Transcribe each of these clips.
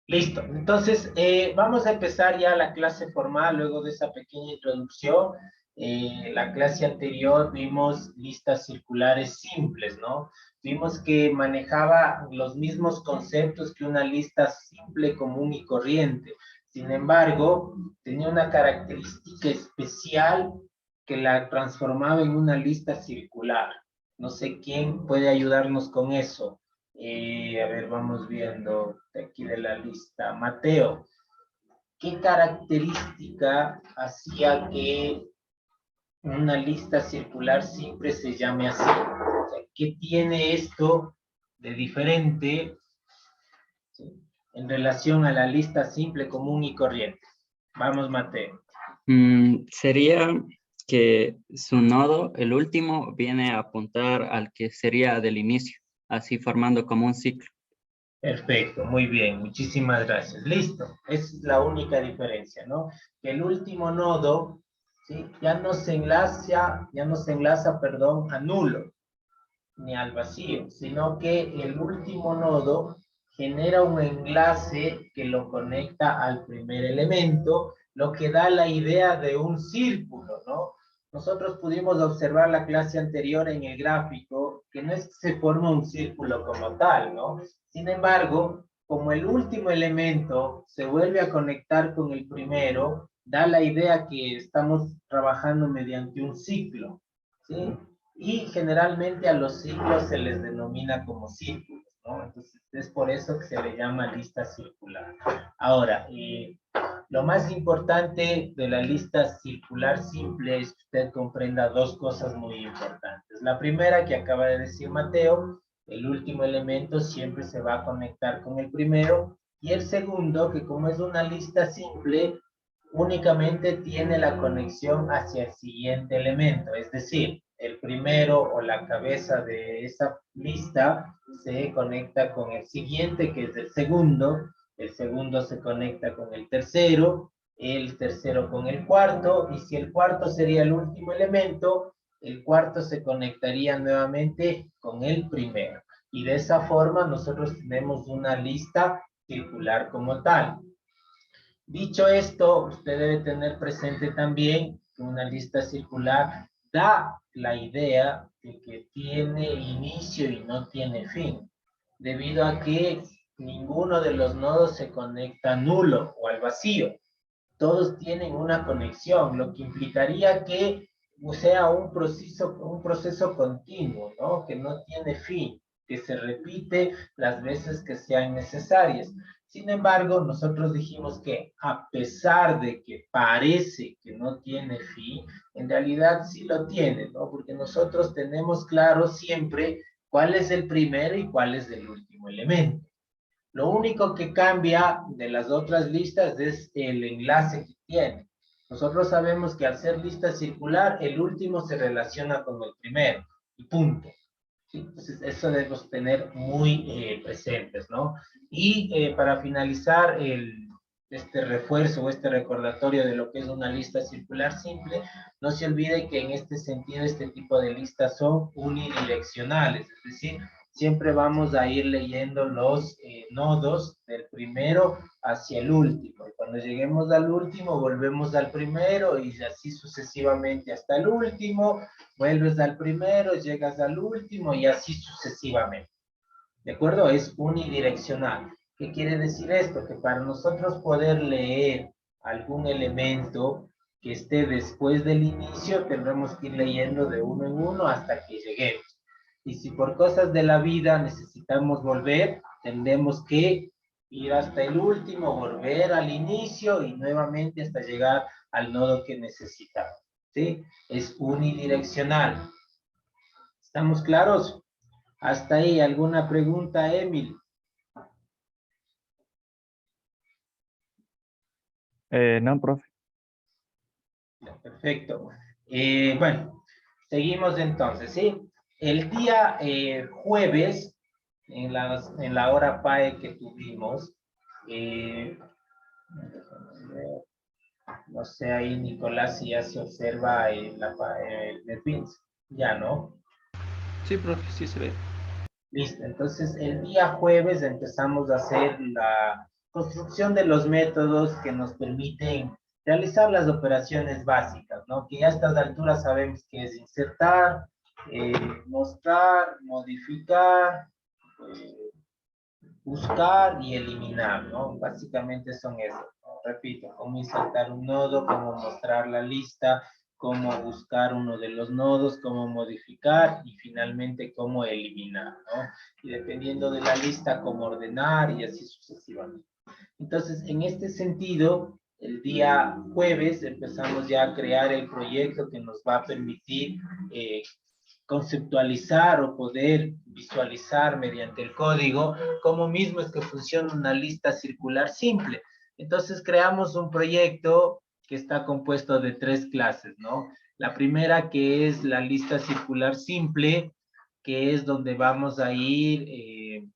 Listo. Entonces, vamos a empezar ya la clase formal luego de esa pequeña introducción. La clase anterior vimos listas circulares simples, ¿no? Vimos que manejaba los mismos conceptos que una lista simple, común y corriente. Sin embargo, tenía una característica especial que la transformaba en una lista circular. No sé quién puede ayudarnos con eso. A ver, vamos viendo de aquí de la lista. Mateo, ¿qué característica hacía que una lista circular siempre se llame así? O sea, ¿qué tiene esto de diferente, ¿sí?, en relación a la lista simple, común y corriente? Vamos, Mateo. Sería que su nodo, el último, viene a apuntar al que sería del inicio, así formando como un ciclo. Perfecto, muy bien, muchísimas gracias. Listo, esa es la única diferencia, ¿no? Que el último nodo, ¿sí?, ya no se enlaza, perdón, a nulo ni al vacío, sino que el último nodo genera un enlace que lo conecta al primer elemento, lo que da la idea de un círculo, ¿no? Nosotros pudimos observar la clase anterior en el gráfico, que no es que se forma un círculo como tal, ¿no? Sin embargo, como el último elemento se vuelve a conectar con el primero, da la idea que estamos trabajando mediante un ciclo, ¿sí? Y generalmente a los ciclos se les denomina como círculos, ¿no? Entonces es por eso que se le llama lista circular. Ahora, lo más importante de la lista circular simple es que usted comprenda dos cosas muy importantes. La primera, que acaba de decir Mateo, el último elemento siempre se va a conectar con el primero, y el segundo, que como es una lista simple, únicamente tiene la conexión hacia el siguiente elemento, es decir, el primero o la cabeza de esa lista se conecta con el siguiente, que es el segundo se conecta con el tercero con el cuarto, y si el cuarto sería el último elemento, el cuarto se conectaría nuevamente con el primero. Y de esa forma nosotros tenemos una lista circular como tal. Dicho esto, usted debe tener presente también que una lista circular da la idea de que tiene inicio y no tiene fin, debido a que ninguno de los nodos se conecta a nulo o al vacío. Todos tienen una conexión, lo que implicaría que sea un proceso continuo, ¿no? Que no tiene fin, que se repite las veces que sean necesarias. Sin embargo, nosotros dijimos que a pesar de que parece que no tiene fin, en realidad sí lo tiene, ¿no? Porque nosotros tenemos claro siempre cuál es el primero y cuál es el último elemento. Lo único que cambia de las otras listas es el enlace que tiene. Nosotros sabemos que al ser lista circular, el último se relaciona con el primero, y punto. ¿Sí? Entonces, eso debemos tener muy presentes, ¿no? Y para finalizar este refuerzo o este recordatorio de lo que es una lista circular simple, no se olvide que en este sentido, este tipo de listas son unidireccionales, es decir, siempre vamos a ir leyendo los nodos del primero hacia el último. Y cuando lleguemos al último, volvemos al primero y así sucesivamente hasta el último. Vuelves al primero, llegas al último y así sucesivamente. ¿De acuerdo? Es unidireccional. ¿Qué quiere decir esto? Que para nosotros poder leer algún elemento que esté después del inicio, tendremos que ir leyendo de uno en uno hasta que lleguemos. Y si por cosas de la vida necesitamos volver, tendremos que ir hasta el último, volver al inicio y nuevamente hasta llegar al nodo que necesitamos. ¿Sí? Es unidireccional. ¿Estamos claros? Hasta ahí, ¿alguna pregunta, Emil? No, profe. Perfecto. Bueno, seguimos entonces, ¿sí? El día jueves, en la hora PAE que tuvimos, no sé ahí, Nicolás, si ya se observa el pins, ya, ¿no? Sí, profe, sí se ve. Listo, entonces el día jueves empezamos a hacer construcción de los métodos que nos permiten realizar las operaciones básicas, ¿no? Que ya a estas alturas sabemos que es insertar, mostrar, modificar, buscar y eliminar, ¿no? Básicamente son esos, ¿no? Repito, cómo insertar un nodo, cómo mostrar la lista, cómo buscar uno de los nodos, cómo modificar y finalmente cómo eliminar, ¿no? Y dependiendo de la lista, cómo ordenar y así sucesivamente. Entonces, en este sentido, el día jueves empezamos ya a crear el proyecto que nos va a permitir conceptualizar o poder visualizar mediante el código cómo mismo es que funciona una lista circular simple. Entonces creamos un proyecto que está compuesto de 3 clases, ¿no? La primera que es la lista circular simple, que es donde vamos a ir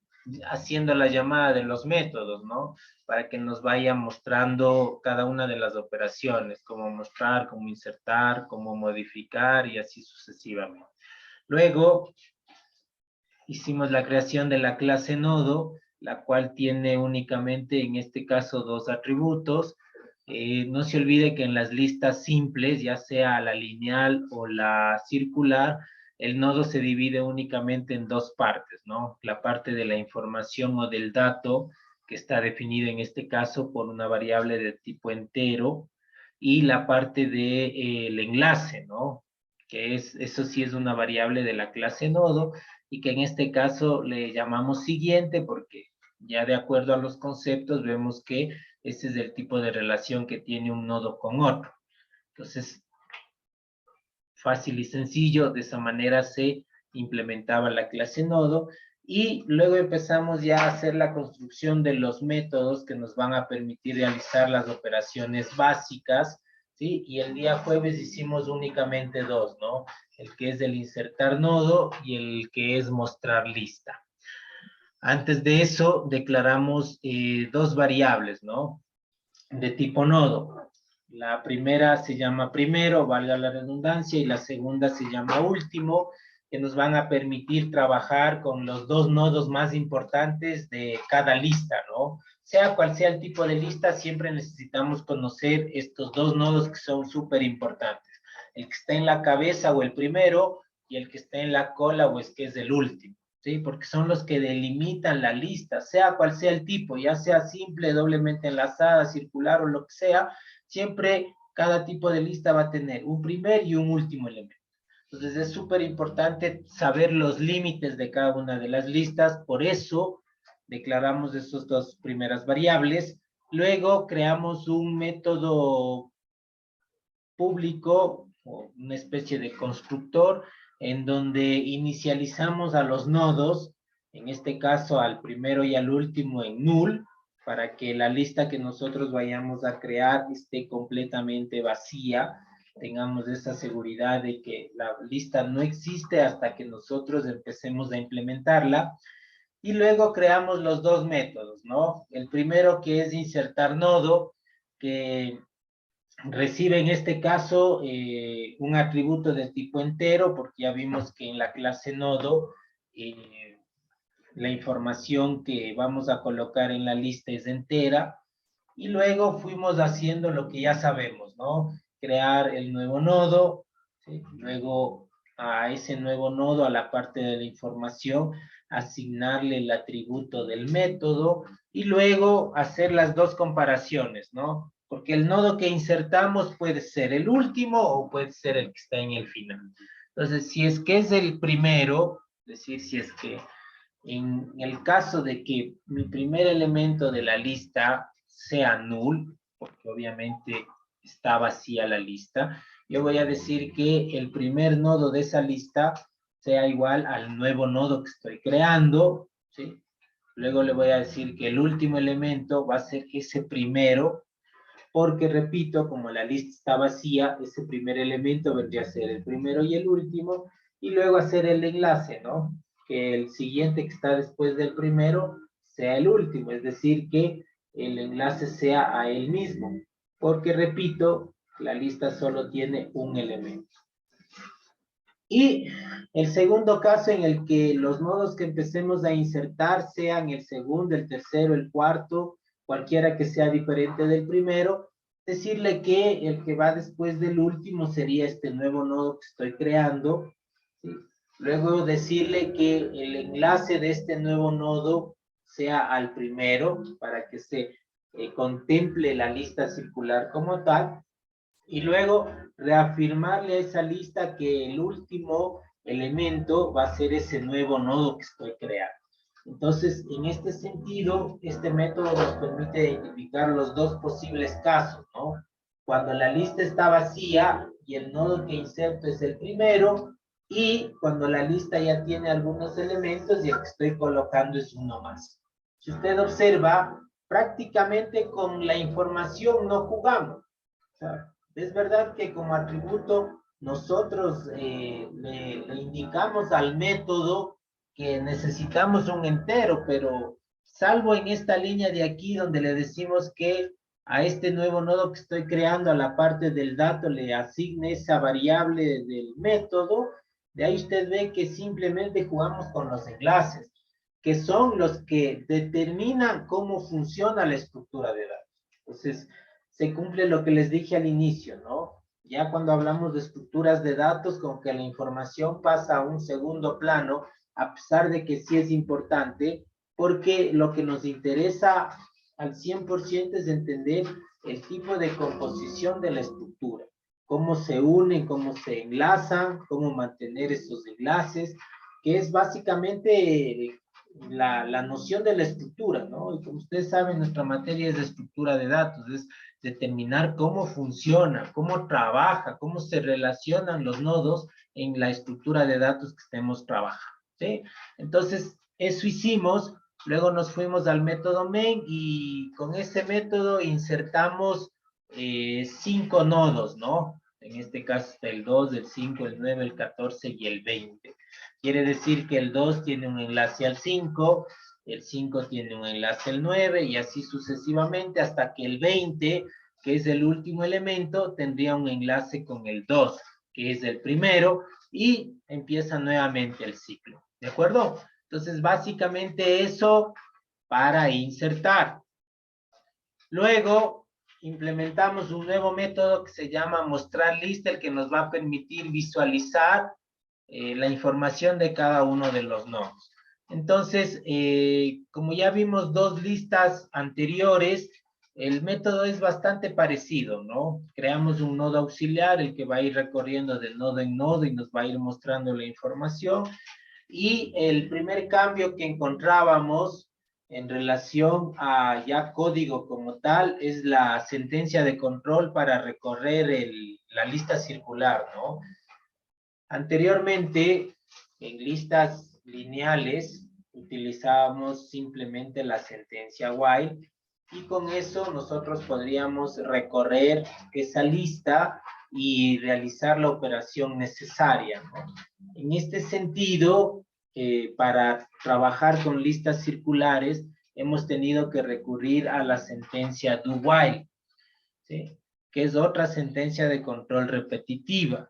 haciendo la llamada de los métodos, ¿no? Para que nos vaya mostrando cada una de las operaciones, cómo mostrar, cómo insertar, cómo modificar y así sucesivamente. Luego hicimos la creación de la clase nodo, la cual tiene únicamente en este caso 2 atributos. No se olvide que en las listas simples, ya sea la lineal o la circular, el nodo se divide únicamente en 2 partes, ¿no? La parte de la información o del dato, que está definida en este caso por una variable de tipo entero, y la parte del enlace, ¿no? Que es, eso sí es una variable de la clase nodo, y que en este caso le llamamos siguiente porque ya de acuerdo a los conceptos vemos que ese es el tipo de relación que tiene un nodo con otro. Entonces, fácil y sencillo, de esa manera se implementaba la clase nodo y luego empezamos ya a hacer la construcción de los métodos que nos van a permitir realizar las operaciones básicas, ¿sí? Y el día jueves hicimos únicamente 2, ¿no? El que es el insertar nodo y el que es mostrar lista. Antes de eso, declaramos 2 variables, ¿no? De tipo nodo. La primera se llama primero, valga la redundancia, y la segunda se llama último, que nos van a permitir trabajar con los 2 nodos más importantes de cada lista, ¿no? Sea cual sea el tipo de lista, siempre necesitamos conocer estos 2 nodos que son súper importantes. El que está en la cabeza o el primero, y el que está en la cola o es que es el último. ¿Sí? Porque son los que delimitan la lista, sea cual sea el tipo, ya sea simple, doblemente enlazada, circular o lo que sea, siempre cada tipo de lista va a tener un primer y un último elemento. Entonces es súper importante saber los límites de cada una de las listas, por eso declaramos esas 2 primeras variables, luego creamos un método público, o una especie de constructor, en donde inicializamos a los nodos, en este caso al primero y al último en null, para que la lista que nosotros vayamos a crear esté completamente vacía, tengamos esa seguridad de que la lista no existe hasta que nosotros empecemos a implementarla. Y luego creamos los 2 métodos, ¿no? El primero que es insertar nodo, que recibe en este caso un atributo de tipo entero, porque ya vimos que en la clase nodo la información que vamos a colocar en la lista es entera, y luego fuimos haciendo lo que ya sabemos, ¿no? Crear el nuevo nodo, ¿sí? Luego a ese nuevo nodo, a la parte de la información, asignarle el atributo del método y luego hacer las 2 comparaciones, ¿no? Porque el nodo que insertamos puede ser el último o puede ser el que está en el final. Entonces, si es que es el primero, es decir, si es que en el caso de que mi primer elemento de la lista sea null, porque obviamente está vacía la lista, yo voy a decir que el primer nodo de esa lista sea igual al nuevo nodo que estoy creando, ¿sí? Luego le voy a decir que el último elemento va a ser ese primero, porque repito, como la lista está vacía, ese primer elemento vendría a ser el primero y el último, y luego hacer el enlace, ¿no? Que el siguiente que está después del primero sea el último, es decir, que el enlace sea a él mismo, porque repito, la lista solo tiene un elemento. Y el segundo caso en el que los nodos que empecemos a insertar sean el segundo, el tercero, el cuarto cualquiera que sea diferente del primero, decirle que el que va después del último sería este nuevo nodo que estoy creando, ¿sí? Luego decirle que el enlace de este nuevo nodo sea al primero para que se contemple la lista circular como tal, y luego reafirmarle a esa lista que el último elemento va a ser ese nuevo nodo que estoy creando. Entonces, en este sentido, este método nos permite identificar los dos posibles casos, ¿no? Cuando la lista está vacía y el nodo que inserto es el primero, y cuando la lista ya tiene algunos elementos y el que estoy colocando es uno más. Si usted observa, prácticamente con la información no jugamos. O sea, es verdad que como atributo nosotros le indicamos al método que necesitamos un entero, pero salvo en esta línea de aquí donde le decimos que a este nuevo nodo que estoy creando a la parte del dato le asigne esa variable del método, de ahí usted ve que simplemente jugamos con los enlaces, que son los que determinan cómo funciona la estructura de datos. Entonces, se cumple lo que les dije al inicio, ¿no? Ya cuando hablamos de estructuras de datos, como que la información pasa a un segundo plano, a pesar de que sí es importante, porque lo que nos interesa al 100% es entender el tipo de composición de la estructura, cómo se unen, cómo se enlazan, cómo mantener esos enlaces, que es básicamente la noción de la estructura, ¿no? Y como ustedes saben, nuestra materia es de estructura de datos, es determinar cómo funciona, cómo trabaja, cómo se relacionan los nodos en la estructura de datos que estemos trabajando, ¿sí? Entonces, eso hicimos, luego nos fuimos al método main y con ese método insertamos 5 nodos, ¿no? En este caso está el 2, el 5, el 9, el 14 y el 20. Quiere decir que el 2 tiene un enlace al 5, el 5 tiene un enlace al 9 y así sucesivamente hasta que el 20, que es el último elemento, tendría un enlace con el 2, que es el primero, y empieza nuevamente el ciclo. ¿De acuerdo? Entonces, básicamente eso para insertar. Luego, implementamos un nuevo método que se llama mostrar lista, el que nos va a permitir visualizar la información de cada uno de los nodos. Entonces, como ya vimos dos listas anteriores, el método es bastante parecido, ¿no? Creamos un nodo auxiliar, el que va a ir recorriendo de nodo en nodo y nos va a ir mostrando la información. Y el primer cambio que encontrábamos en relación a ya código como tal es la sentencia de control para recorrer la lista circular, ¿no? Anteriormente, en listas lineales, utilizábamos simplemente la sentencia while y con eso nosotros podríamos recorrer esa lista y realizar la operación necesaria, ¿no? En este sentido, para trabajar con listas circulares, hemos tenido que recurrir a la sentencia do while, ¿sí? Que es otra sentencia de control repetitiva,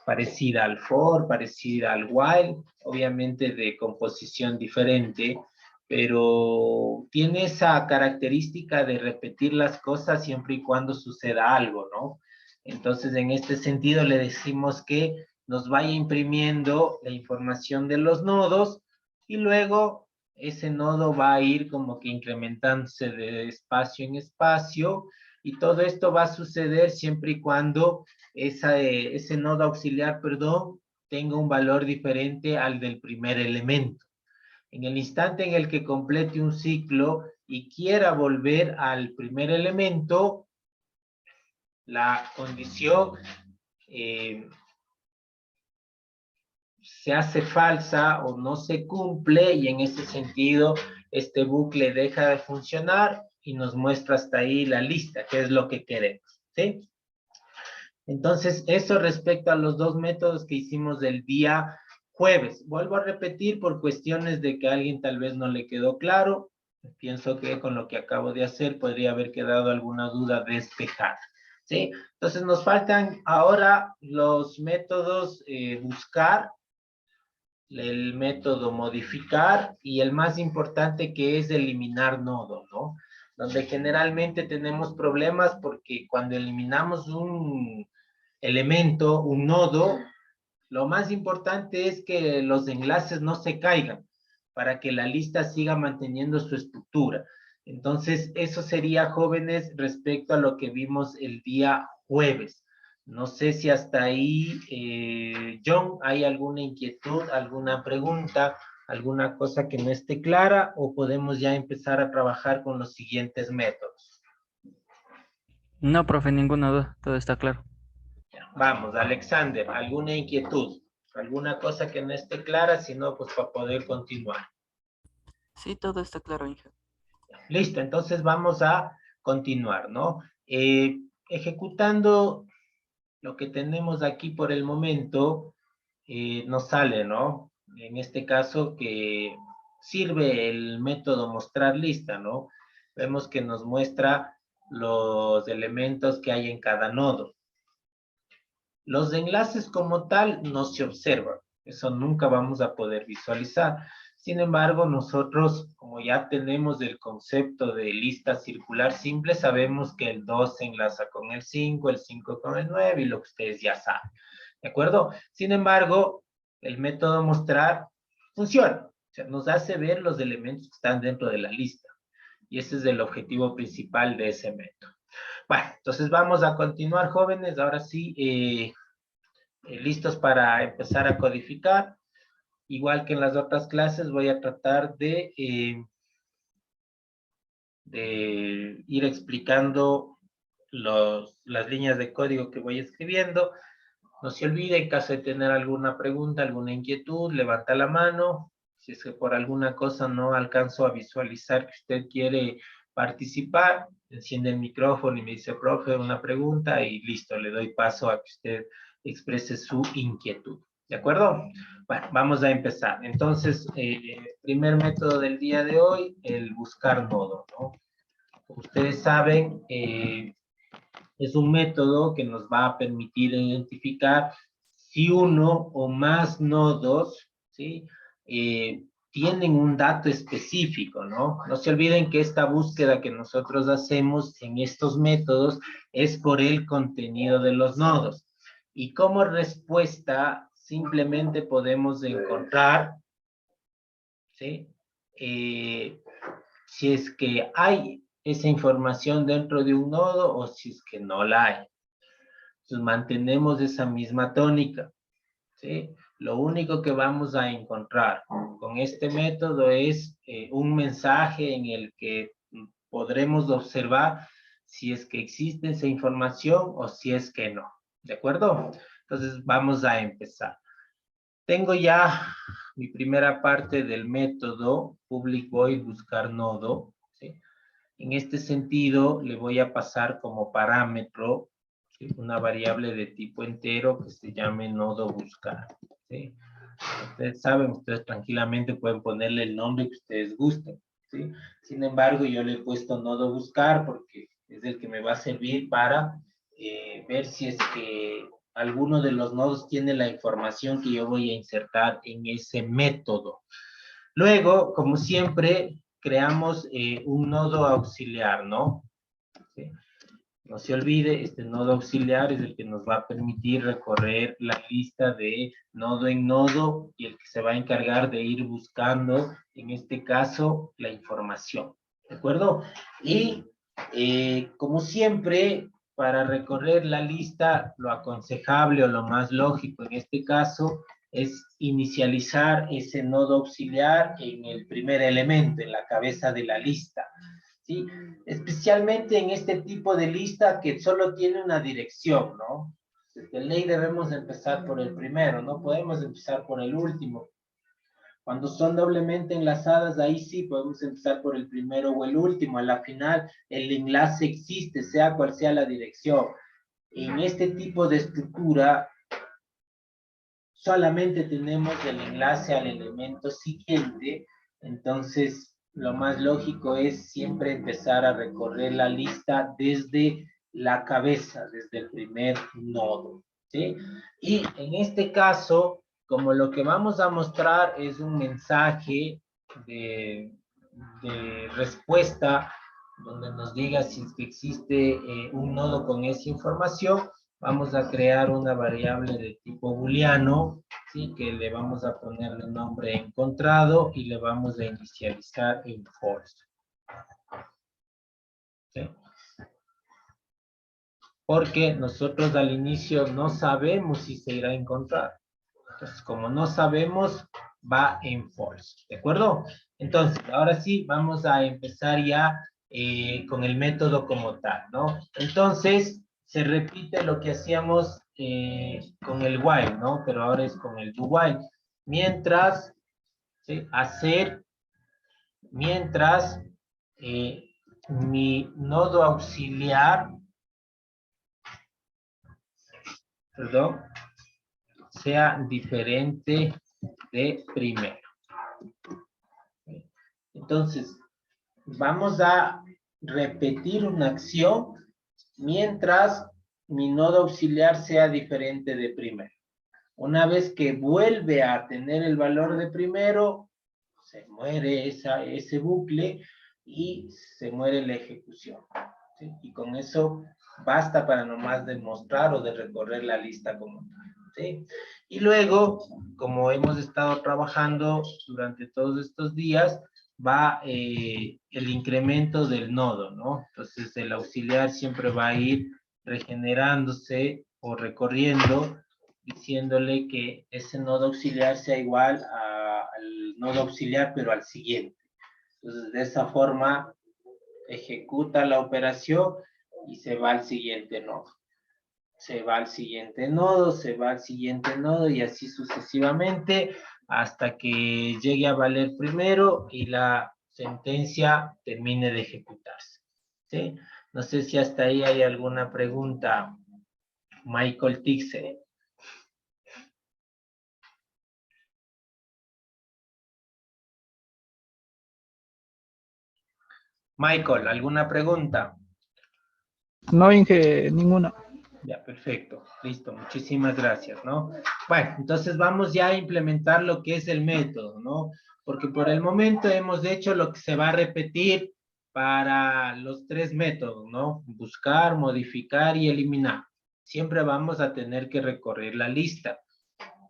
parecida al for, parecida al while, obviamente de composición diferente, pero tiene esa característica de repetir las cosas siempre y cuando suceda algo, ¿no? Entonces, en este sentido, le decimos que nos vaya imprimiendo la información de los nodos y luego ese nodo va a ir como que incrementándose de espacio en espacio y todo esto va a suceder siempre y cuando ese nodo auxiliar, perdón, tenga un valor diferente al del primer elemento. En el instante en el que complete un ciclo y quiera volver al primer elemento, la condición se hace falsa o no se cumple y en ese sentido este bucle deja de funcionar y nos muestra hasta ahí la lista, que es lo que queremos, ¿sí? Entonces, eso respecto a los dos métodos que hicimos del día jueves. Vuelvo a repetir por cuestiones de que a alguien tal vez no le quedó claro. Pienso que con lo que acabo de hacer podría haber quedado alguna duda despejada, ¿sí? Entonces, nos faltan ahora los métodos buscar, el método modificar y el más importante que es eliminar nodo, ¿no? donde generalmente tenemos problemas porque cuando eliminamos un elemento, un nodo, lo más importante es que los enlaces no se caigan para que la lista siga manteniendo su estructura. Entonces, eso sería, jóvenes, respecto a lo que vimos el día jueves. No sé si hasta ahí, John, ¿hay alguna inquietud, alguna pregunta, alguna cosa que no esté clara o podemos ya empezar a trabajar con los siguientes métodos? No, profe, ninguna duda, todo está claro. Vamos, Alexander, ¿alguna inquietud? ¿Alguna cosa que no esté clara? Si no, pues para poder continuar. Sí, todo está claro, Inge. Listo, entonces vamos a continuar, ¿no? Ejecutando lo que tenemos aquí por el momento, nos sale, ¿no? En este caso que sirve el método mostrar lista, ¿no? Vemos que nos muestra los elementos que hay en cada nodo. Los enlaces como tal no se observan, eso nunca vamos a poder visualizar. Sin embargo, nosotros, como ya tenemos el concepto de lista circular simple, sabemos que el 2 se enlaza con el 5 con el 9 y lo que ustedes ya saben. ¿De acuerdo? Sin embargo, el método mostrar funciona. O sea, nos hace ver los elementos que están dentro de la lista. Y ese es el objetivo principal de ese método. Bueno, entonces vamos a continuar, jóvenes. Ahora sí, listos para empezar a codificar. Igual que en las otras clases, voy a tratar de ir explicando las líneas de código que voy escribiendo. No se olvide, en caso de tener alguna pregunta, alguna inquietud, levanta la mano. Si es que por alguna cosa no alcanzo a visualizar que usted quiere participar, enciende el micrófono y me dice, profe, una pregunta y listo, le doy paso a que usted exprese su inquietud. ¿De acuerdo? Bueno, vamos a empezar. Entonces, primer método del día de hoy, el buscar nodo, ¿no? Como ustedes saben, es un método que nos va a permitir identificar si uno o más nodos, ¿sí? Tienen un dato específico, ¿no? No se olviden que esta búsqueda que nosotros hacemos en estos métodos es por el contenido de los nodos. Y como respuesta, simplemente podemos encontrar, ¿sí? Si es que hay esa información dentro de un nodo o si es que no la hay. Entonces mantenemos esa misma tónica, ¿sí? Lo único que vamos a encontrar con este método es un mensaje en el que podremos observar si es que existe esa información o si es que no, ¿de acuerdo? Entonces vamos a empezar. Tengo ya mi primera parte del método public void buscar nodo, ¿sí? En este sentido, le voy a pasar como parámetro, ¿sí?, una variable de tipo entero que se llame nodo buscar, ¿sí? Ustedes saben, ustedes tranquilamente pueden ponerle el nombre que ustedes gusten, ¿sí? Sin embargo, yo le he puesto nodo buscar porque es el que me va a servir para ver si es que alguno de los nodos tiene la información que yo voy a insertar en ese método. Luego, como siempre, creamos un nodo auxiliar, ¿no? ¿Sí? No se olvide, este nodo auxiliar es el que nos va a permitir recorrer la lista de nodo en nodo y el que se va a encargar de ir buscando, en este caso, la información. ¿De acuerdo? Y como siempre, para recorrer la lista, lo aconsejable o lo más lógico en este caso es inicializar ese nodo auxiliar en el primer elemento, en la cabeza de la lista. ¿Sí? Especialmente en este tipo de lista que solo tiene una dirección, ¿no? De ley debemos empezar por el primero, no podemos empezar por el último. Cuando son doblemente enlazadas, ahí sí podemos empezar por el primero o el último. A la final, el enlace existe, sea cual sea la dirección. En este tipo de estructura, solamente tenemos el enlace al elemento siguiente, entonces lo más lógico es siempre empezar a recorrer la lista desde la cabeza, desde el primer nodo, ¿sí? Y en este caso, como lo que vamos a mostrar es un mensaje de respuesta donde nos diga si es que existe un nodo con esa información, vamos a crear una variable de tipo booleano, ¿sí? Que le vamos a poner el nombre encontrado y le vamos a inicializar en false. ¿Sí? Porque nosotros al inicio no sabemos si se irá a encontrar. Entonces, como no sabemos, va en false. ¿De acuerdo? Entonces, ahora sí, vamos a empezar ya con el método como tal, ¿no? Entonces, se repite lo que hacíamos con el while, ¿no? Pero ahora es con el do while. Mientras, ¿sí? Mientras mi nodo auxiliar, perdón, sea diferente de primero. Entonces, vamos a repetir una acción mientras mi nodo auxiliar sea diferente de primero. Una vez que vuelve a tener el valor de primero, se muere ese bucle y se muere la ejecución. ¿Sí? Y con eso basta para nomás demostrar o de recorrer la lista como tal. ¿Sí? Y luego, como hemos estado trabajando durante todos estos días, va el incremento del nodo, ¿no? Entonces el auxiliar siempre va a ir regenerándose o recorriendo, diciéndole que ese nodo auxiliar sea igual al nodo auxiliar, pero al siguiente. Entonces, de esa forma, ejecuta la operación y se va al siguiente nodo. Se va al siguiente nodo, se va al siguiente nodo y así sucesivamente hasta que llegue a valer primero y la sentencia termine de ejecutarse. ¿Sí? No sé si hasta ahí hay alguna pregunta, Michael Tixe. Michael, ¿alguna pregunta? No, Inge, ninguna. Ya, perfecto. Listo, muchísimas gracias, ¿no? Bueno, entonces vamos ya a implementar lo que es el método, ¿no? Porque por el momento hemos hecho lo que se va a repetir para los tres métodos, ¿no? Buscar, modificar y eliminar. Siempre vamos a tener que recorrer la lista.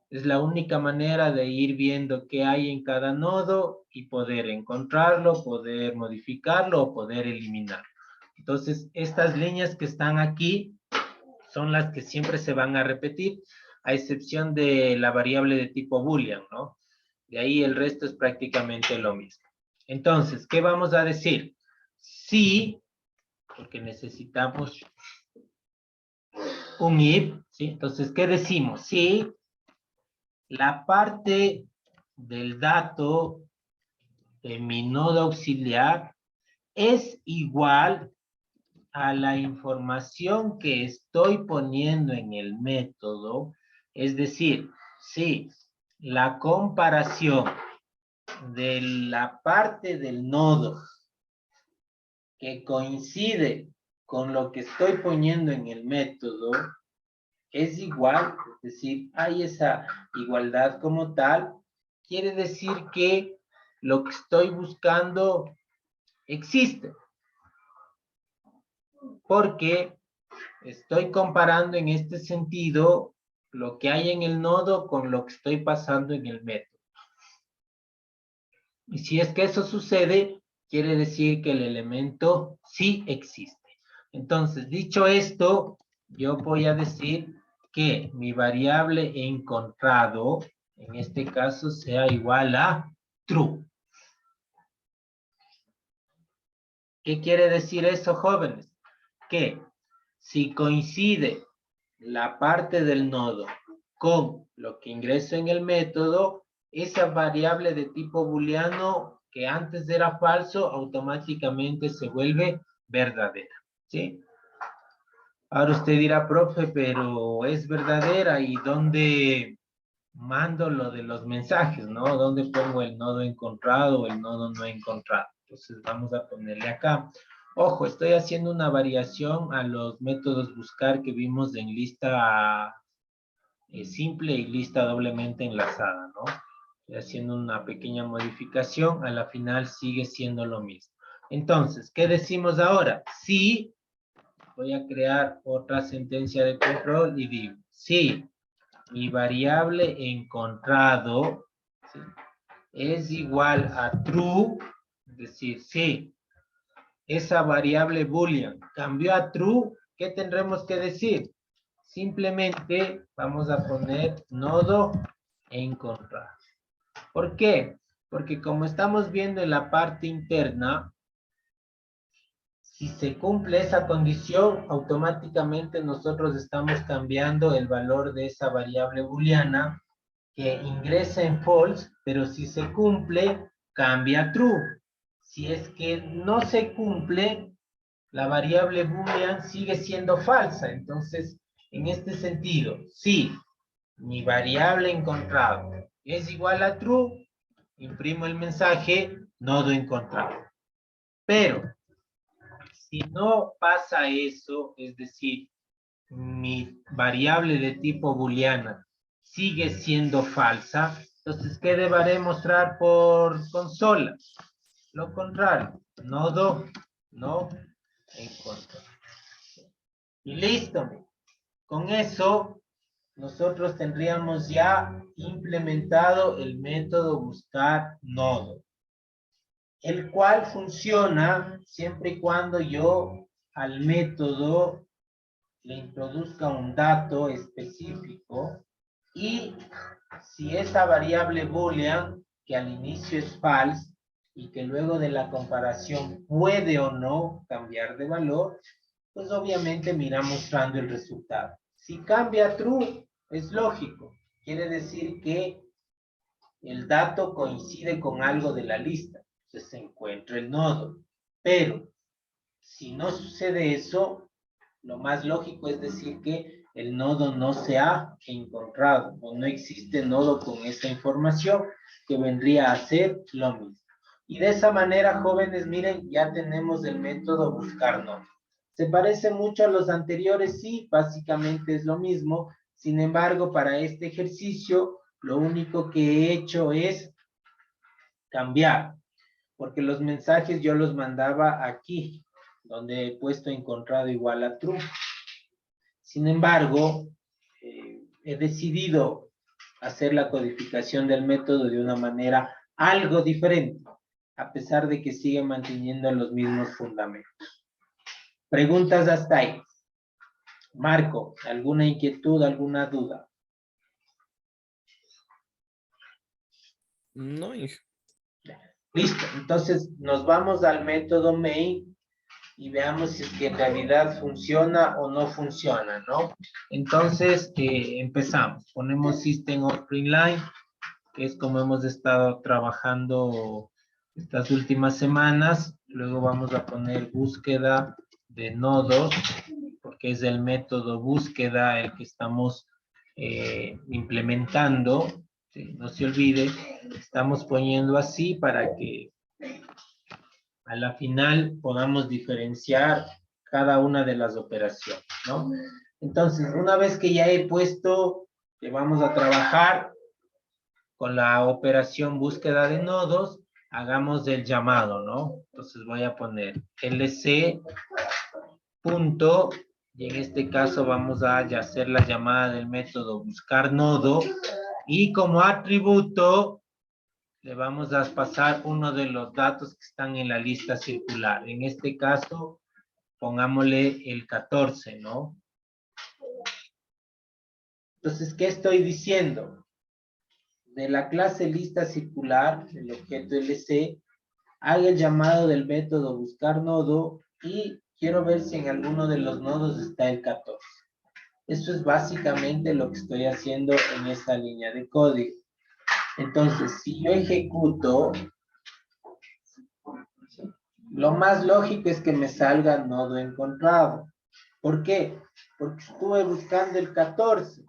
Es la única manera de ir viendo qué hay en cada nodo y poder encontrarlo, poder modificarlo o poder eliminarlo. Entonces, estas líneas que están aquí son las que siempre se van a repetir, a excepción de la variable de tipo boolean, ¿no? De ahí el resto es prácticamente lo mismo. Entonces, ¿qué vamos a decir? Si, porque necesitamos un if, ¿sí? Entonces, ¿qué decimos? Si la parte del dato de mi nodo auxiliar es igual a la información que estoy poniendo en el método, es decir, si la comparación de la parte del nodo que coincide con lo que estoy poniendo en el método es igual, es decir, hay esa igualdad como tal, quiere decir que lo que estoy buscando existe. Porque estoy comparando en este sentido lo que hay en el nodo con lo que estoy pasando en el método. Y si es que eso sucede, quiere decir que el elemento sí existe. Entonces, dicho esto, yo voy a decir que mi variable encontrado, en este caso, sea igual a true. ¿Qué quiere decir eso, jóvenes? Que si coincide la parte del nodo con lo que ingreso en el método, esa variable de tipo booleano que antes era falso, automáticamente se vuelve verdadera, ¿sí? Ahora usted dirá, profe, pero es verdadera, ¿y dónde mando lo de los mensajes, no? ¿Dónde pongo el nodo encontrado o el nodo no encontrado? Entonces vamos a ponerle acá. Ojo, estoy haciendo una variación a los métodos buscar que vimos en lista simple y lista doblemente enlazada, ¿no? Estoy haciendo una pequeña modificación, a la final sigue siendo lo mismo. Entonces, ¿qué decimos ahora? Si, voy a crear otra sentencia de control y digo, si mi variable encontrado, ¿sí?, es igual a true, es decir, si esa variable boolean cambió a true, ¿qué tendremos que decir? Simplemente vamos a poner nodo encontrado. ¿Por qué? Porque como estamos viendo en la parte interna, si se cumple esa condición, automáticamente nosotros estamos cambiando el valor de esa variable booleana que ingresa en false, pero si se cumple, cambia a true. Si es que no se cumple, la variable boolean sigue siendo falsa. Entonces, en este sentido, si mi variable encontrado es igual a true, imprimo el mensaje nodo encontrado. Pero, si no pasa eso, es decir, mi variable de tipo booleana sigue siendo falsa, entonces, ¿qué deberé mostrar por consola? Lo contrario, nodo no encontrado. Y listo. Con eso, nosotros tendríamos ya implementado el método buscar nodo, el cual funciona siempre y cuando yo al método le introduzca un dato específico y si esa variable boolean, que al inicio es false y que luego de la comparación puede o no cambiar de valor, pues obviamente me irá mostrando el resultado. Si cambia a true, es lógico. Quiere decir que el dato coincide con algo de la lista. Entonces se encuentra el nodo. Pero si no sucede eso, lo más lógico es decir que el nodo no se ha encontrado o no existe nodo con esa información que vendría a ser lo mismo. Y de esa manera, jóvenes, miren, ya tenemos el método buscar nodo. ¿Se parece mucho a los anteriores? Sí, básicamente es lo mismo. Sin embargo, para este ejercicio, lo único que he hecho es cambiar, porque los mensajes yo los mandaba aquí, donde he puesto encontrado igual a true. Sin embargo, he decidido hacer la codificación del método de una manera algo diferente, a pesar de que sigue manteniendo los mismos fundamentos. Preguntas hasta ahí. Marco, ¿alguna inquietud, alguna duda? No, Inge. Listo, entonces nos vamos al método main y veamos si es que en realidad funciona o no funciona, ¿no? Entonces, empezamos. Ponemos System.out.println, que es como hemos estado trabajando estas últimas semanas. Luego vamos a poner búsqueda de nodos, porque es el método búsqueda el que estamos implementando. ¿Sí? No se olvide, estamos poniendo así para que a la final podamos diferenciar cada una de las operaciones, ¿no? Entonces, una vez que ya he puesto que vamos a trabajar con la operación búsqueda de nodos, hagamos el llamado, ¿no? Entonces voy a poner lc punto, y en este caso vamos a hacer la llamada del método buscar nodo, y como atributo le vamos a pasar uno de los datos que están en la lista circular. En este caso, pongámosle el 14, ¿no? Entonces, ¿qué estoy diciendo? De la clase lista circular, el objeto LC, haga el llamado del método buscar nodo y quiero ver si en alguno de los nodos está el 14. Eso es básicamente lo que estoy haciendo en esta línea de código. Entonces, si yo ejecuto, lo más lógico es que me salga nodo encontrado. ¿Por qué? Porque estuve buscando el 14.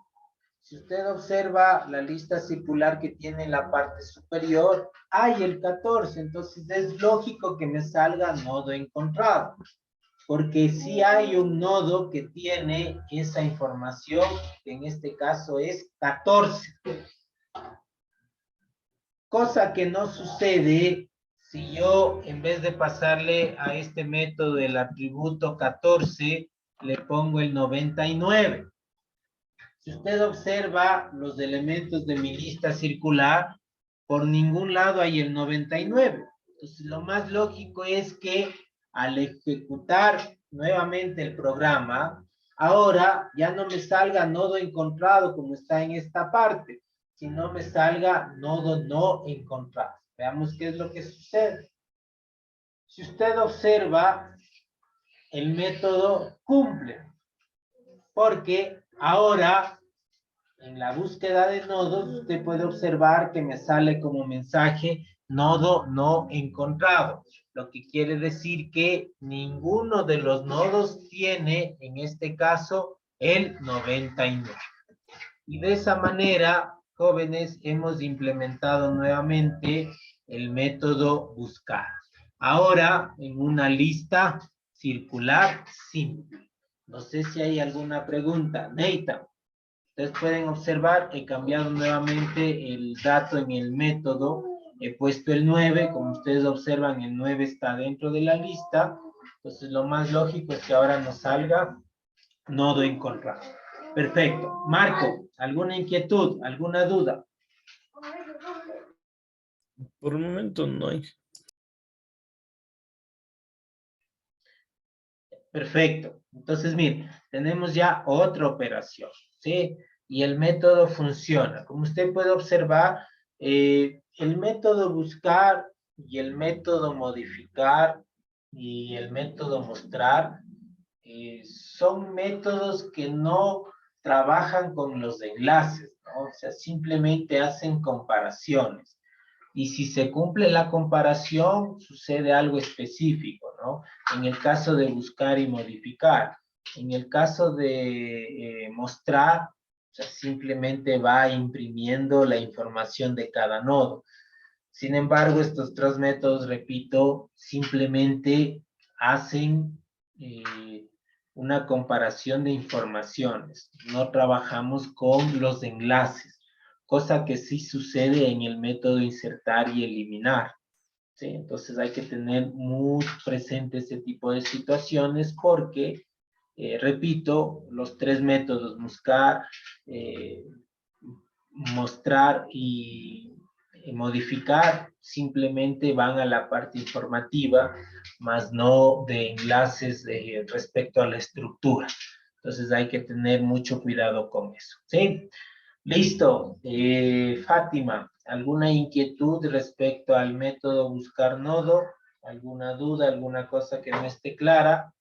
Si usted observa la lista circular que tiene en la parte superior, hay el 14. Entonces es lógico que me salga nodo encontrado. Porque sí hay un nodo que tiene esa información, que en este caso es 14. Cosa que no sucede si yo, en vez de pasarle a este método el atributo 14, le pongo el 99? Si usted observa los elementos de mi lista circular, por ningún lado hay el 99. Entonces, lo más lógico es que al ejecutar nuevamente el programa, ahora ya no me salga nodo encontrado como está en esta parte, sino me salga nodo no encontrado. Veamos qué es lo que sucede. Si usted observa, el método cumple, porque ahora en la búsqueda de nodos, usted puede observar que me sale como mensaje nodo no encontrado, lo que quiere decir que ninguno de los nodos tiene, en este caso, el 99. Y de esa manera, jóvenes, hemos implementado nuevamente el método buscar. Ahora, en una lista circular simple. No sé si hay alguna pregunta. Neita. Ustedes pueden observar, he cambiado nuevamente el dato en el método, he puesto el 9, como ustedes observan, el 9 está dentro de la lista, entonces lo más lógico es que ahora nos salga nodo encontrado. Perfecto. Marco, ¿alguna inquietud, alguna duda? Por un momento no hay. Perfecto. Entonces, miren, tenemos ya otra operación, ¿sí? Y el método funciona. Como usted puede observar, el método buscar y el método modificar y el método mostrar son métodos que no trabajan con los enlaces, ¿no? O sea, simplemente hacen comparaciones. Y si se cumple la comparación, sucede algo específico, ¿no? En el caso de buscar y modificar. En el caso de mostrar, o sea, simplemente va imprimiendo la información de cada nodo. Sin embargo, estos tres métodos, repito, simplemente hacen una comparación de informaciones. No trabajamos con los enlaces, cosa que sí sucede en el método insertar y eliminar. ¿Sí? Entonces hay que tener muy presente ese tipo de situaciones porque, repito, los tres métodos, buscar, mostrar y modificar, simplemente van a la parte informativa, más no de enlaces respecto a la estructura. Entonces hay que tener mucho cuidado con eso, ¿sí? Listo. Fátima, ¿alguna inquietud respecto al método buscar nodo? ¿Alguna duda, alguna cosa que no esté clara?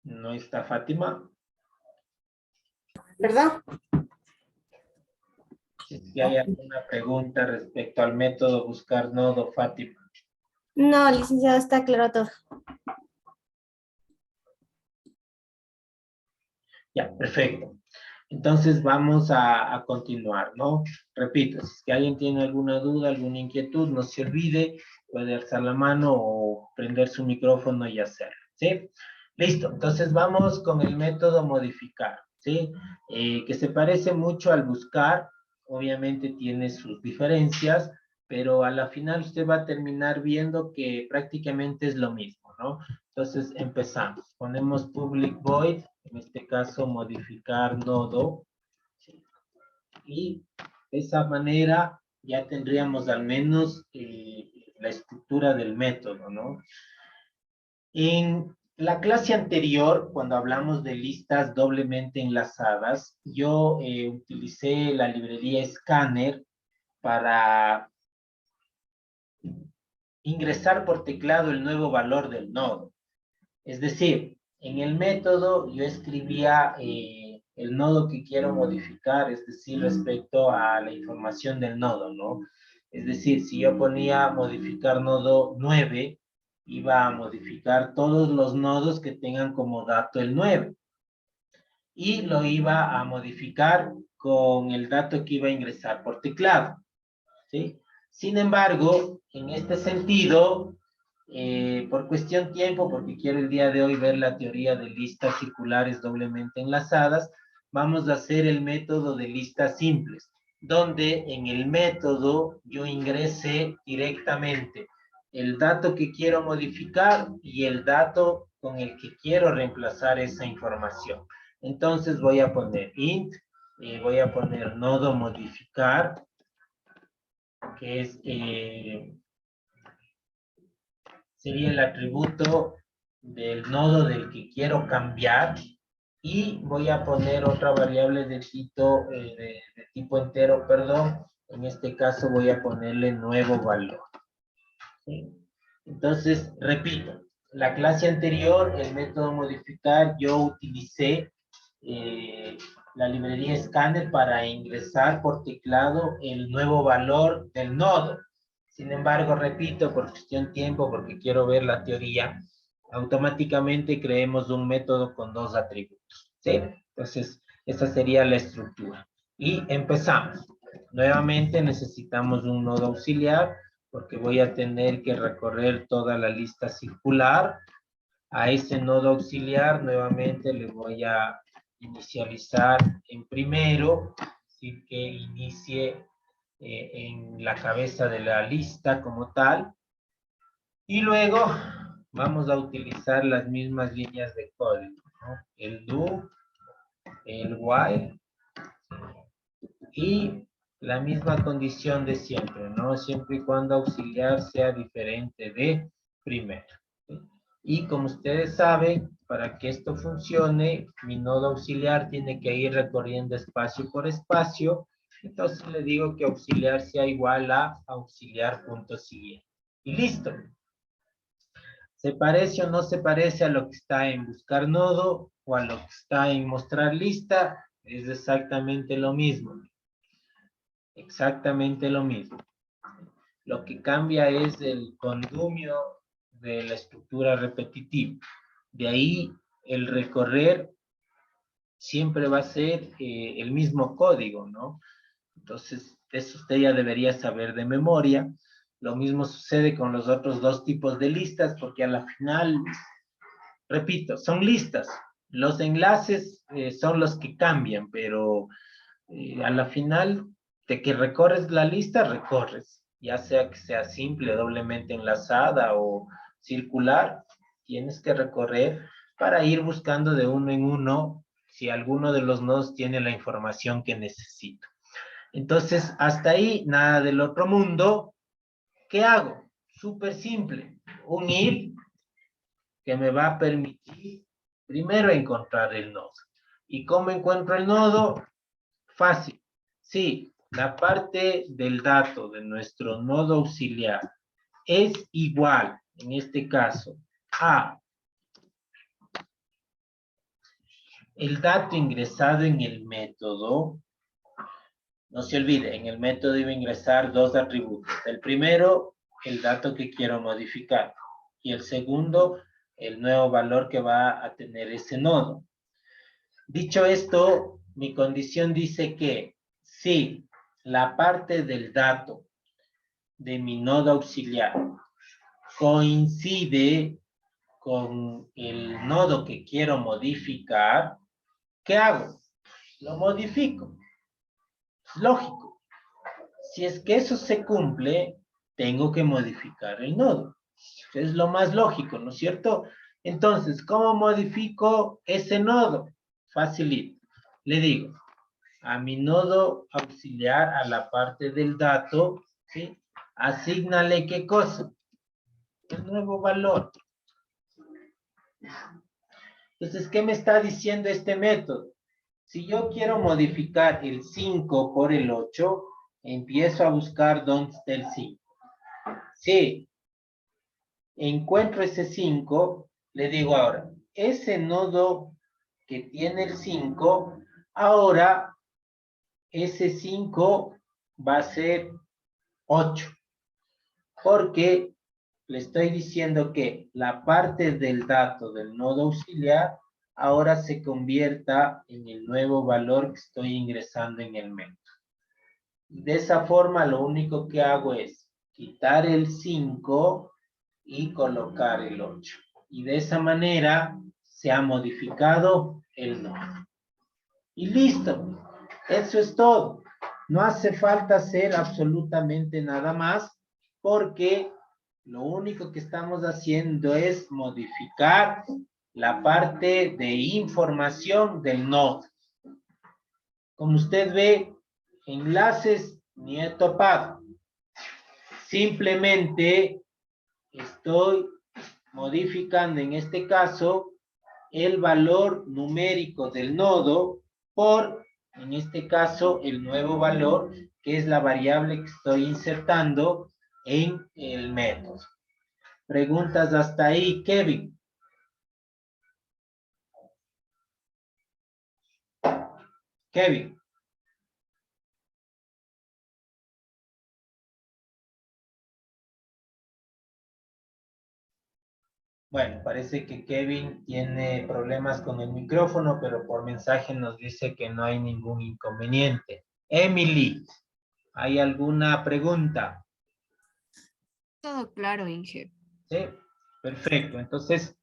¿No está Fátima? ¿Perdón? Si hay alguna pregunta respecto al método buscar nodo, Fátima. No, licenciado, está claro todo. Ya, perfecto. Entonces vamos a continuar, ¿no? Repito, si es que alguien tiene alguna duda, alguna inquietud, no se olvide, puede alzar la mano o prender su micrófono y hacerlo, ¿sí? Listo, entonces vamos con el método modificar, ¿sí? Que se parece mucho al buscar, obviamente tiene sus diferencias, pero a la final usted va a terminar viendo que prácticamente es lo mismo, ¿no? Entonces empezamos, ponemos public void, en este caso modificar nodo, ¿sí? Y de esa manera ya tendríamos al menos la estructura del método, ¿no? En la clase anterior, cuando hablamos de listas doblemente enlazadas, yo utilicé la librería Scanner para ingresar por teclado el nuevo valor del nodo. Es decir, en el método yo escribía el nodo que quiero modificar, es decir, respecto a la información del nodo, ¿no? Es decir, si yo ponía modificar nodo 9, iba a modificar todos los nodos que tengan como dato el 9. Y lo iba a modificar con el dato que iba a ingresar por teclado, ¿sí? Sin embargo, en este sentido, por cuestión tiempo, porque quiero el día de hoy ver la teoría de listas circulares doblemente enlazadas, vamos a hacer el método de listas simples, donde en el método yo ingrese directamente el dato que quiero modificar y el dato con el que quiero reemplazar esa información. Entonces voy a poner int, voy a poner nodo modificar, que es, sería el atributo del nodo del que quiero cambiar, y voy a poner otra variable de tipo entero, perdón. En este caso voy a ponerle nuevo valor. ¿Sí? Entonces, repito, la clase anterior, el método modificar, yo utilicé la librería Scanner para ingresar por teclado el nuevo valor del nodo. Sin embargo, repito, por cuestión de tiempo, porque quiero ver la teoría, automáticamente creemos un método con dos atributos. ¿Sí? Entonces, esa sería la estructura. Y empezamos. Nuevamente necesitamos un nodo auxiliar, porque voy a tener que recorrer toda la lista circular. A ese nodo auxiliar nuevamente le voy a inicializar en primero, así que inicie en la cabeza de la lista como tal. Y luego vamos a utilizar las mismas líneas de código, ¿no? El do, el while y la misma condición de siempre, ¿no? Siempre y cuando auxiliar sea diferente de primero. ¿Sí? Y como ustedes saben, para que esto funcione, mi nodo auxiliar tiene que ir recorriendo espacio por espacio. Entonces le digo que auxiliar sea igual a auxiliar.siguiente. Y listo. ¿Se parece o no se parece a lo que está en buscar nodo o a lo que está en mostrar lista? Es exactamente lo mismo. Exactamente lo mismo. Lo que cambia es el condumio de la estructura repetitiva. De ahí el recorrer siempre va a ser el mismo código, ¿no? Entonces, eso usted ya debería saber de memoria. Lo mismo sucede con los otros dos tipos de listas, porque a la final, repito, son listas. Los enlaces son los que cambian, pero a la final, de que recorres la lista, recorres. Ya sea que sea simple, doblemente enlazada o circular, tienes que recorrer para ir buscando de uno en uno si alguno de los nodos tiene la información que necesito. Entonces, hasta ahí, nada del otro mundo. ¿Qué hago? Súper simple. Un if que me va a permitir primero encontrar el nodo. ¿Y cómo encuentro el nodo? Fácil. Sí, la parte del dato de nuestro nodo auxiliar es igual, en este caso, a el dato ingresado en el método. No se olvide, en el método iba a ingresar dos atributos. El primero, el dato que quiero modificar. Y el segundo, el nuevo valor que va a tener ese nodo. Dicho esto, mi condición dice que si la parte del dato de mi nodo auxiliar coincide con el nodo que quiero modificar, ¿qué hago? Lo modifico. Lógico. Si es que eso se cumple, tengo que modificar el nodo. Es lo más lógico, ¿no es cierto? Entonces, ¿cómo modifico ese nodo? Facilito. Le digo, a mi nodo auxiliar, a la parte del dato, ¿sí? Asígnale ¿qué cosa? El nuevo valor. Entonces, ¿qué me está diciendo este método? Si yo quiero modificar el 5 por el 8, empiezo a buscar dónde está el 5. Si encuentro ese 5, le digo ahora, ese nodo que tiene el 5, ahora ese 5 va a ser 8. Porque le estoy diciendo que la parte del dato del nodo auxiliar ahora se convierta en el nuevo valor que estoy ingresando en el método. De esa forma, lo único que hago es quitar el 5 y colocar el 8. Y de esa manera se ha modificado el nodo. Y listo. Eso es todo. No hace falta hacer absolutamente nada más porque lo único que estamos haciendo es modificar la parte de información del nodo. Como usted ve, enlaces ni he topado. Simplemente estoy modificando en este caso el valor numérico del nodo por, en este caso, el nuevo valor que es la variable que estoy insertando en el método. Preguntas hasta ahí, Kevin. Kevin. Bueno, parece que Kevin tiene problemas con el micrófono, pero por mensaje nos dice que no hay ningún inconveniente. Emily, ¿hay alguna pregunta? Todo claro, Inge. Sí, perfecto. Entonces,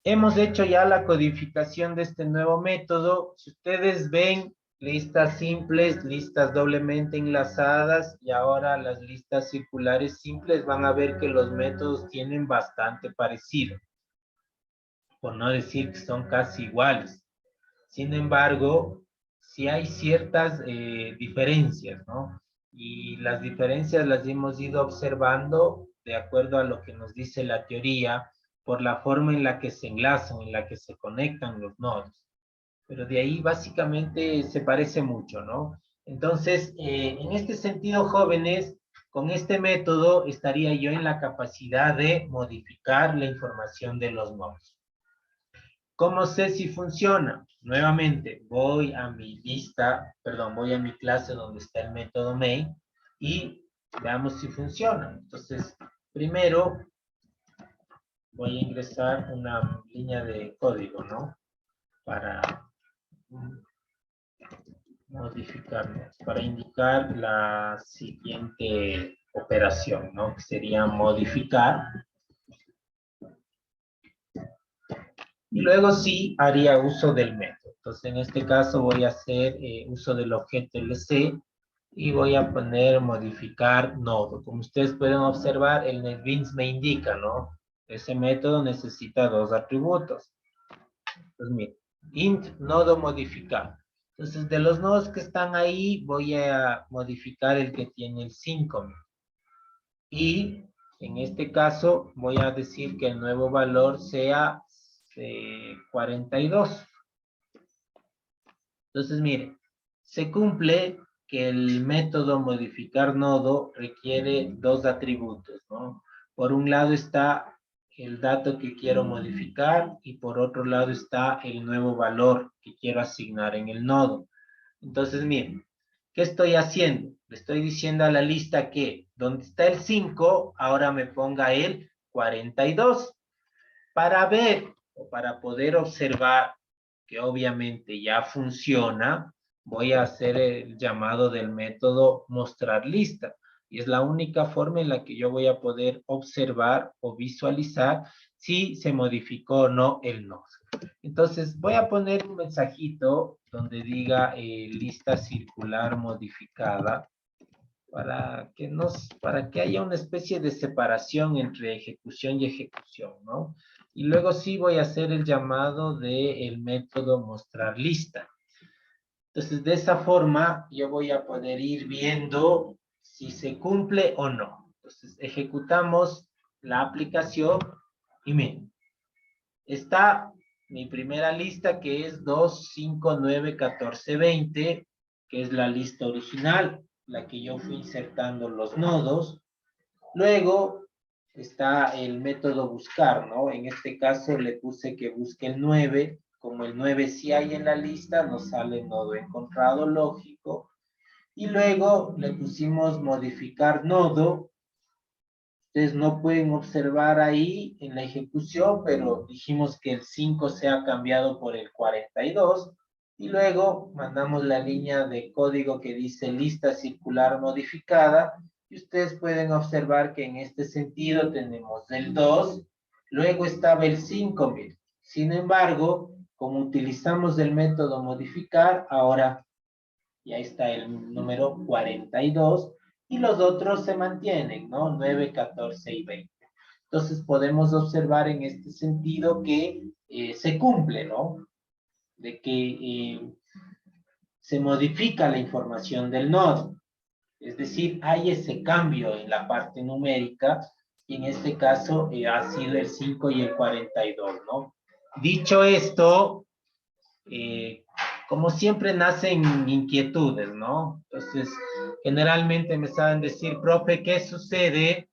hemos hecho ya la codificación de este nuevo método. Si ustedes ven listas simples, listas doblemente enlazadas y ahora las listas circulares simples, van a ver que los métodos tienen bastante parecido, por no decir que son casi iguales. Sin embargo, sí hay ciertas diferencias, ¿no? Y las diferencias las hemos ido observando de acuerdo a lo que nos dice la teoría, por la forma en la que se enlazan, en la que se conectan los nodos. Pero de ahí básicamente se parece mucho, ¿no? Entonces, en este sentido, jóvenes, con este método estaría yo en la capacidad de modificar la información de los nodos. ¿Cómo sé si funciona? Nuevamente, voy a mi lista, perdón, voy a mi clase donde está el método main y veamos si funciona. Entonces, primero voy a ingresar una línea de código, ¿no? Para modificarlo, para indicar la siguiente operación, ¿no? Que sería modificar. Y luego sí haría uso del método. Entonces, en este caso voy a hacer uso del objeto LC y voy a poner modificar nodo. Como ustedes pueden observar, el NetBeans me indica, ¿no? Ese método necesita dos atributos. Entonces, miren, int nodo modificar. Entonces, de los nodos que están ahí, voy a modificar el que tiene el 5. Y en este caso, voy a decir que el nuevo valor sea 42. Entonces, miren, se cumple que el método modificar nodo requiere dos atributos, ¿no? Por un lado está el dato que quiero modificar y por otro lado está el nuevo valor que quiero asignar en el nodo. Entonces, miren, ¿qué estoy haciendo? Le estoy diciendo a la lista que donde está el 5, ahora me ponga el 42. Para ver o para poder observar que obviamente ya funciona, voy a hacer el llamado del método mostrar lista. Y es la única forma en la que yo voy a poder observar o visualizar si se modificó o no el nodo. Entonces voy a poner un mensajito donde diga lista circular modificada para que haya una especie de separación entre ejecución y ejecución, ¿no? Y luego sí voy a hacer el llamado del método mostrar lista. Entonces, de esa forma, yo voy a poder ir viendo si se cumple o no. Entonces, ejecutamos la aplicación y miren, está mi primera lista que es 2, 5, 9, 14, 20, que es la lista original, la que yo fui insertando los nodos. Luego está el método buscar, ¿no? En este caso le puse que busque el 9. Como el 9 sí hay en la lista, nos sale el nodo encontrado lógico. Y luego le pusimos modificar nodo. Ustedes no pueden observar ahí en la ejecución, pero dijimos que el 5 se ha cambiado por el 42. Y luego mandamos la línea de código que dice lista circular modificada. Y ustedes pueden observar que en este sentido tenemos el 2. Luego estaba el 5, miren. Sin embargo, como utilizamos el método modificar, ahora ya está el número 42 y los otros se mantienen, ¿no? 9, 14 y 20. Entonces podemos observar en este sentido que se cumple, ¿no? De que se modifica la información del nodo. Es decir, hay ese cambio en la parte numérica y en este caso ha sido el 5 y el 42, ¿no? Dicho esto, como siempre nacen inquietudes, ¿no? Entonces, generalmente me saben decir, profe, ¿qué sucede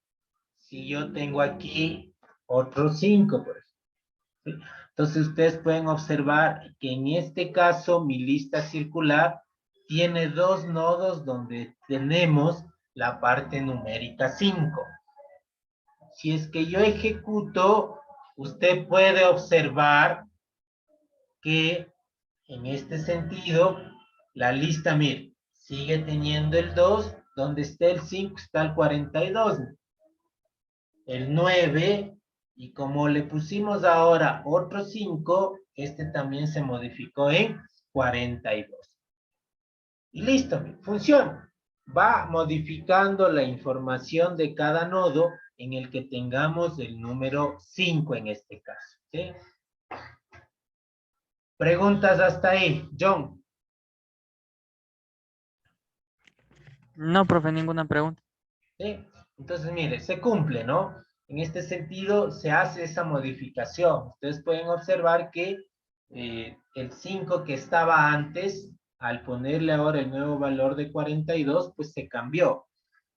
si yo tengo aquí otros 5, por ejemplo? ¿Sí? Entonces, ustedes pueden observar que en este caso mi lista circular tiene 2 nodos donde tenemos la parte numérica 5. Si es que yo ejecuto, usted puede observar que en este sentido, la lista, mire, sigue teniendo el 2, donde está el 5 está el 42. El 9, y como le pusimos ahora otro 5, este también se modificó en 42. Y listo, funciona. Va modificando la información de cada nodo en el que tengamos el número 5 en este caso. ¿Sí? Preguntas hasta ahí, John. No, profe, ninguna pregunta. ¿Sí? Entonces, mire, se cumple, ¿no? En este sentido, se hace esa modificación. Ustedes pueden observar que el 5 que estaba antes, al ponerle ahora el nuevo valor de 42, pues se cambió.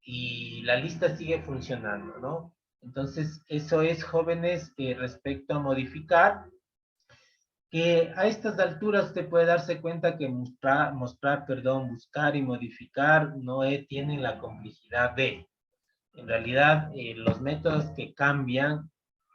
Y la lista sigue funcionando, ¿no? Entonces, eso es, jóvenes, respecto a modificar, que a estas alturas usted puede darse cuenta que buscar y modificar no tienen la complejidad de... En realidad, los métodos que cambian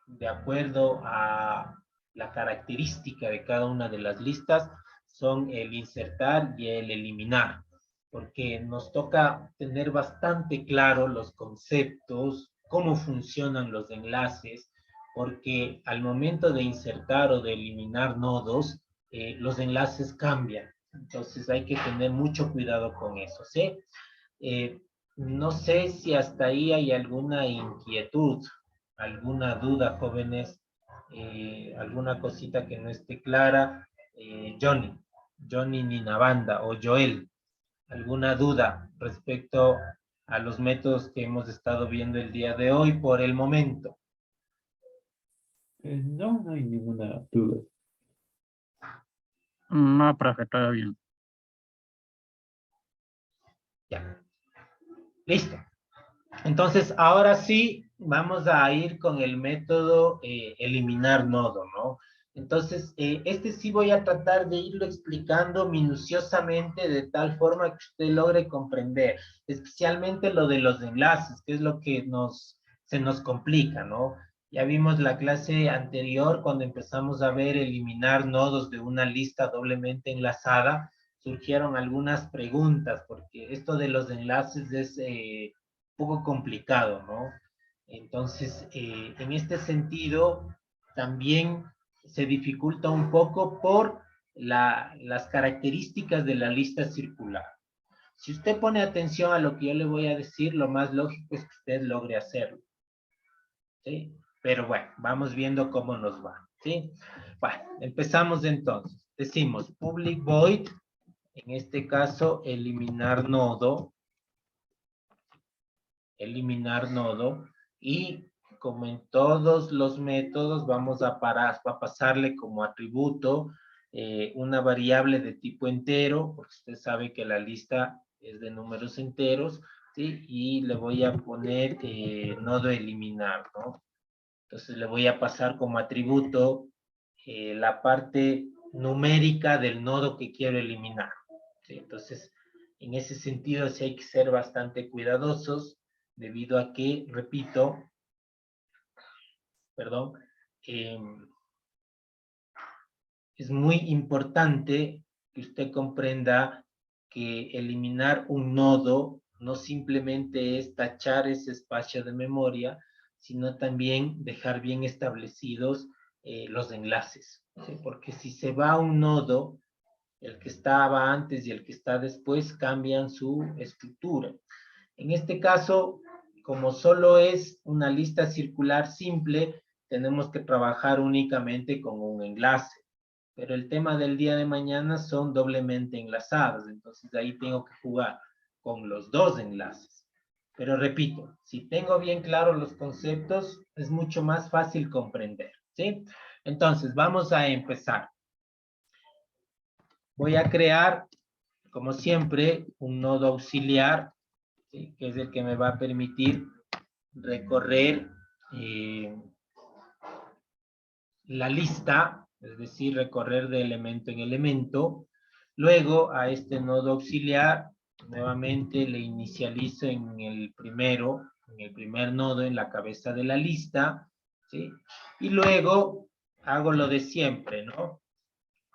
de acuerdo a la característica de cada una de las listas son el insertar y el eliminar, porque nos toca tener bastante claro los conceptos, cómo funcionan los enlaces, porque al momento de insertar o de eliminar nodos, los enlaces cambian. Entonces hay que tener mucho cuidado con eso, ¿sí? No sé si hasta ahí hay alguna inquietud, alguna duda, jóvenes, alguna cosita que no esté clara. Johnny Ninabanda o Joel, alguna duda respecto a los métodos que hemos estado viendo el día de hoy por el momento. No, no hay ninguna duda. No, profe, todo bien. Ya. Listo. Entonces, ahora sí, vamos a ir con el método eliminar nodo, ¿no? Entonces, este sí voy a tratar de irlo explicando minuciosamente de tal forma que usted logre comprender, especialmente lo de los enlaces, que es lo que se nos complica, ¿no? Ya vimos la clase anterior cuando empezamos a ver eliminar nodos de una lista doblemente enlazada, surgieron algunas preguntas, porque esto de los enlaces es poco complicado, ¿no? Entonces, en este sentido, también se dificulta un poco por las características de la lista circular. Si usted pone atención a lo que yo le voy a decir, lo más lógico es que usted logre hacerlo. ¿Sí? Pero bueno, vamos viendo cómo nos va. ¿Sí? Bueno, empezamos entonces. Decimos public void, en este caso, eliminar nodo, y como en todos los métodos vamos a pasarle como atributo una variable de tipo entero, porque usted sabe que la lista es de números enteros, ¿sí? Y le voy a poner nodo eliminar, ¿no? Entonces le voy a pasar como atributo la parte numérica del nodo que quiero eliminar, ¿sí? Entonces, en ese sentido sí hay que ser bastante cuidadosos, debido a que, repito, perdón, es muy importante que usted comprenda que eliminar un nodo no simplemente es tachar ese espacio de memoria, sino también dejar bien establecidos los enlaces. ¿sí? Porque si se va un nodo, el que estaba antes y el que está después cambian su estructura. En este caso, como solo es una lista circular simple, tenemos que trabajar únicamente con un enlace. Pero el tema del día de mañana son doblemente enlazados, entonces ahí tengo que jugar con los dos enlaces. Pero repito, si tengo bien claros los conceptos, es mucho más fácil comprender, ¿sí? Entonces, vamos a empezar. Voy a crear, como siempre, un nodo auxiliar, ¿sí? Que es el que me va a permitir recorrer la lista, es decir, recorrer de elemento en elemento. Luego, a este nodo auxiliar, nuevamente le inicializo en el primer nodo, en la cabeza de la lista, ¿sí? Y luego hago lo de siempre, ¿no?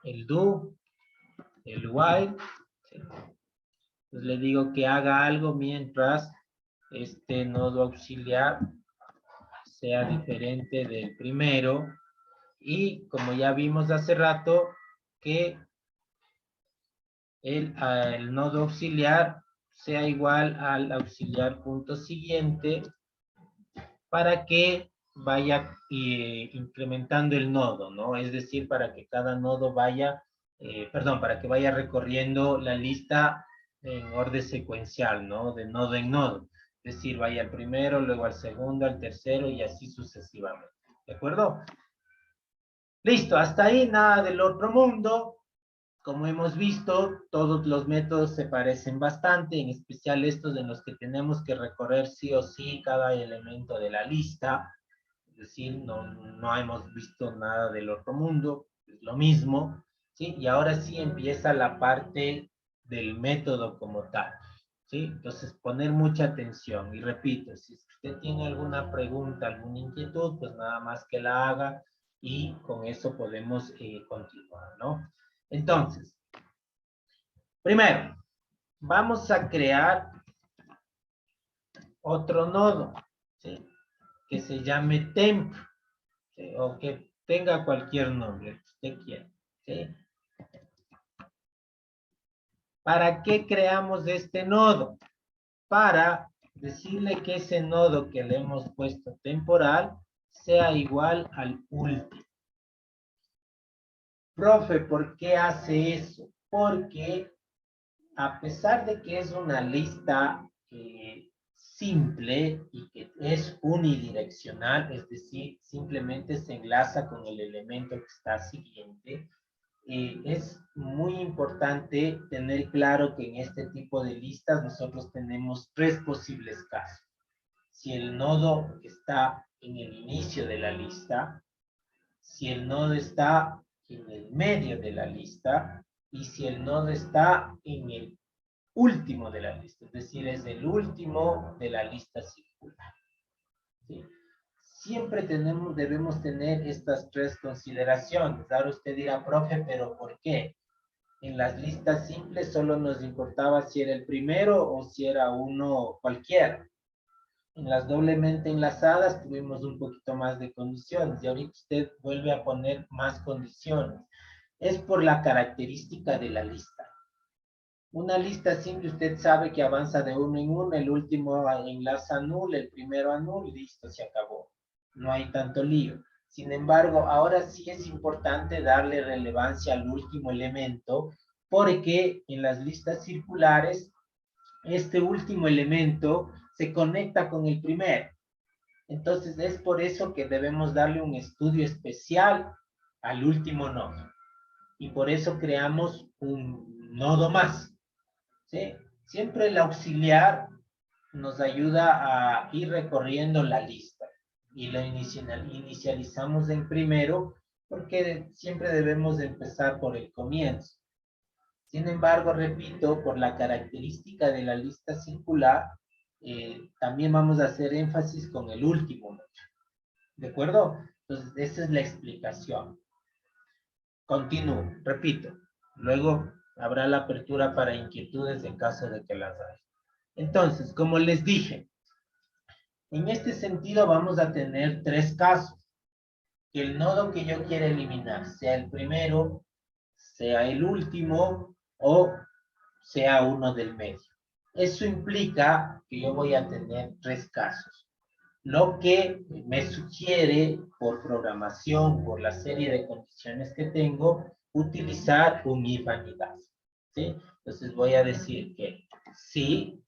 El do, el while, ¿sí? Entonces le digo que haga algo mientras este nodo auxiliar sea diferente del primero. Y como ya vimos hace rato, que el nodo auxiliar sea igual al auxiliar punto siguiente para que vaya incrementando el nodo, ¿no? Es decir, para que cada nodo vaya, para que vaya recorriendo la lista en orden secuencial, ¿no? De nodo en nodo. Es decir, vaya al primero, luego al segundo, al tercero y así sucesivamente. ¿De acuerdo? Listo, hasta ahí nada del otro mundo. Como hemos visto, todos los métodos se parecen bastante, en especial estos en los que tenemos que recorrer sí o sí cada elemento de la lista. Es decir, no hemos visto nada del otro mundo, es lo mismo, ¿sí? Y ahora sí empieza la parte del método como tal, ¿sí? Entonces, poner mucha atención. Y repito, si usted tiene alguna pregunta, alguna inquietud, pues nada más que la haga y con eso podemos continuar, ¿no? Entonces, primero, vamos a crear otro nodo, ¿sí? Que se llame temp, ¿sí? O que tenga cualquier nombre que usted quiera, ¿sí? ¿Para qué creamos este nodo? Para decirle que ese nodo que le hemos puesto temporal sea igual al último. Profe, ¿por qué hace eso? Porque a pesar de que es una lista simple y que es unidireccional, es decir, simplemente se enlaza con el elemento que está siguiente, es muy importante tener claro que en este tipo de listas nosotros tenemos tres posibles casos. Si el nodo está en el inicio de la lista, si el nodo está en el medio de la lista y si el nodo está en el último de la lista, es decir, es el último de la lista circular. ¿Sí? Siempre debemos tener estas tres consideraciones. Ahora usted dirá, profe, ¿pero por qué? En las listas simples solo nos importaba si era el primero o si era uno cualquiera. En las doblemente enlazadas tuvimos un poquito más de condiciones y ahorita usted vuelve a poner más condiciones. Es por la característica de la lista. Una lista simple usted sabe que avanza de uno en uno, el último enlaza a null, el primero a null, listo, se acabó. No hay tanto lío. Sin embargo, ahora sí es importante darle relevancia al último elemento porque en las listas circulares este último elemento se conecta con el primero. Entonces es por eso que debemos darle un estudio especial al último nodo. Y por eso creamos un nodo más. ¿Sí? Siempre el auxiliar nos ayuda a ir recorriendo la lista y la inicializamos en primero porque siempre debemos de empezar por el comienzo. Sin embargo, repito, por la característica de la lista circular, también vamos a hacer énfasis con el último nodo. ¿De acuerdo? Entonces, esa es la explicación. Continúo, repito. Luego habrá la apertura para inquietudes en caso de que las haya. Entonces, como les dije, en este sentido vamos a tener tres casos. que el nodo que yo quiera eliminar sea el primero, sea el último o sea uno del medio. Eso implica que yo voy a tener 3 casos. Lo que me sugiere por programación, por la serie de condiciones que tengo, utilizar un if vanidad. ¿Sí? Entonces voy a decir que sí,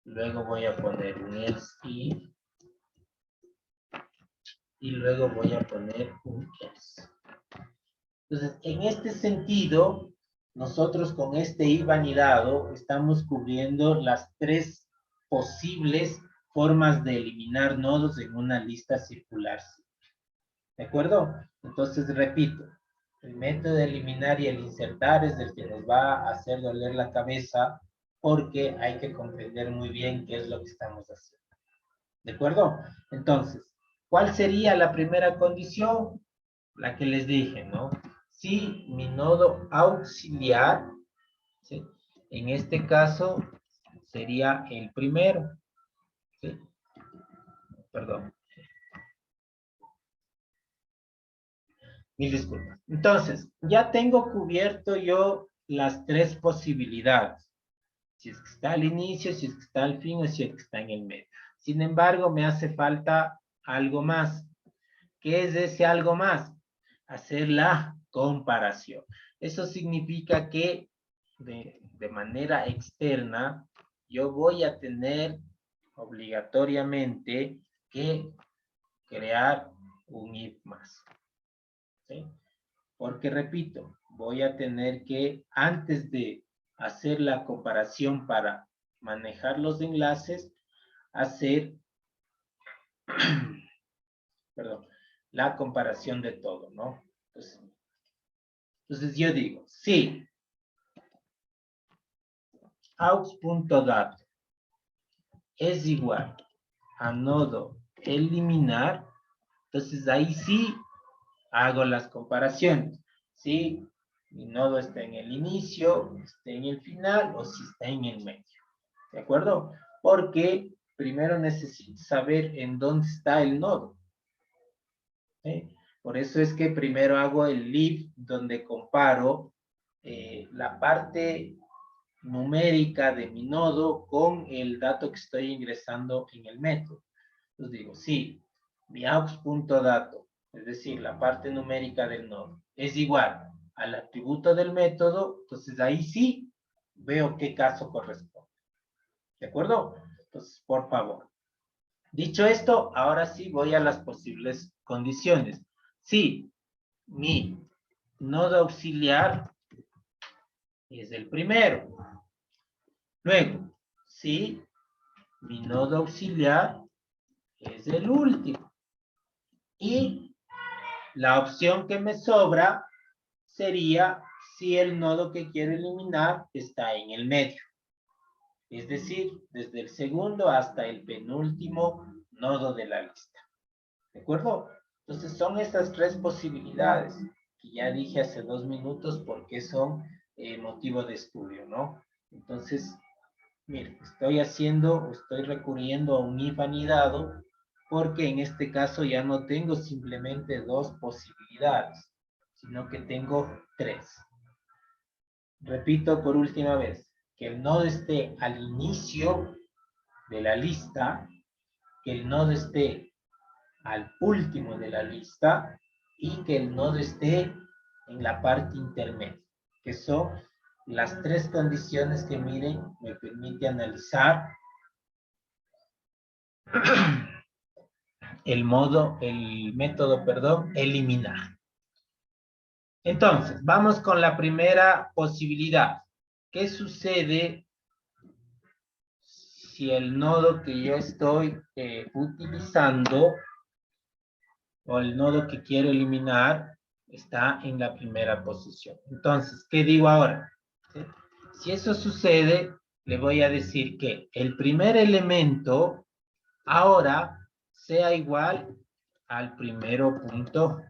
luego voy a poner un else if, y luego voy a poner un else. Entonces, en este sentido, nosotros con este if vanidado estamos cubriendo las 3 posibles formas de eliminar nodos en una lista circular. ¿De acuerdo? Entonces, repito, el método de eliminar y el insertar es el que nos va a hacer doler la cabeza porque hay que comprender muy bien qué es lo que estamos haciendo. ¿De acuerdo? Entonces, ¿cuál sería la primera condición? La que les dije, ¿no? Si mi nodo auxiliar, ¿sí? En este caso, sería el primero, ¿sí? Perdón. Mil disculpas. Entonces, ya tengo cubierto yo las 3 posibilidades. Si es que está al inicio, si es que está al fin o si es que está en el medio. Sin embargo, me hace falta algo más. ¿Qué es ese algo más? Hacer la comparación. Eso significa que de manera externa yo voy a tener obligatoriamente que crear un if más. ¿Sí? Porque repito, voy a tener que antes de hacer la comparación para manejar los enlaces, hacer perdón, la comparación de todo, ¿no? Entonces yo digo, si aux.data es igual a nodo eliminar, entonces ahí sí hago las comparaciones. Si mi nodo está en el inicio, está en el final o si está en el medio. ¿De acuerdo? Porque primero necesito saber en dónde está el nodo. ¿Sí? Por eso es que primero hago el if donde comparo la parte numérica de mi nodo con el dato que estoy ingresando en el método. Entonces digo, sí, mi aux.dato, es decir, la parte numérica del nodo, es igual al atributo del método, entonces ahí sí veo qué caso corresponde. ¿De acuerdo? Entonces, por favor. Dicho esto, ahora sí voy a las posibles condiciones. Si mi nodo auxiliar es el primero. Luego, si mi nodo auxiliar es el último. Y la opción que me sobra sería si el nodo que quiero eliminar está en el medio. Es decir, desde el segundo hasta el penúltimo nodo de la lista. ¿De acuerdo? Entonces son estas 3 posibilidades que ya dije hace 2 minutos porque son motivo de estudio, ¿no? Entonces, miren, estoy recurriendo a un if anidado porque en este caso ya no tengo simplemente 2 posibilidades, sino que tengo 3. Repito por última vez, que el nodo esté al inicio de la lista, que el nodo esté al último de la lista y que el nodo esté en la parte intermedia, que son las 3 condiciones que, miren, me permite analizar el método, perdón, eliminar. Entonces, vamos con la primera posibilidad. ¿Qué sucede si el nodo que yo estoy utilizando o el nodo que quiero eliminar está en la primera posición? Entonces, ¿qué digo ahora? ¿Sí? Si eso sucede, le voy a decir que el primer elemento ahora sea igual al primero punto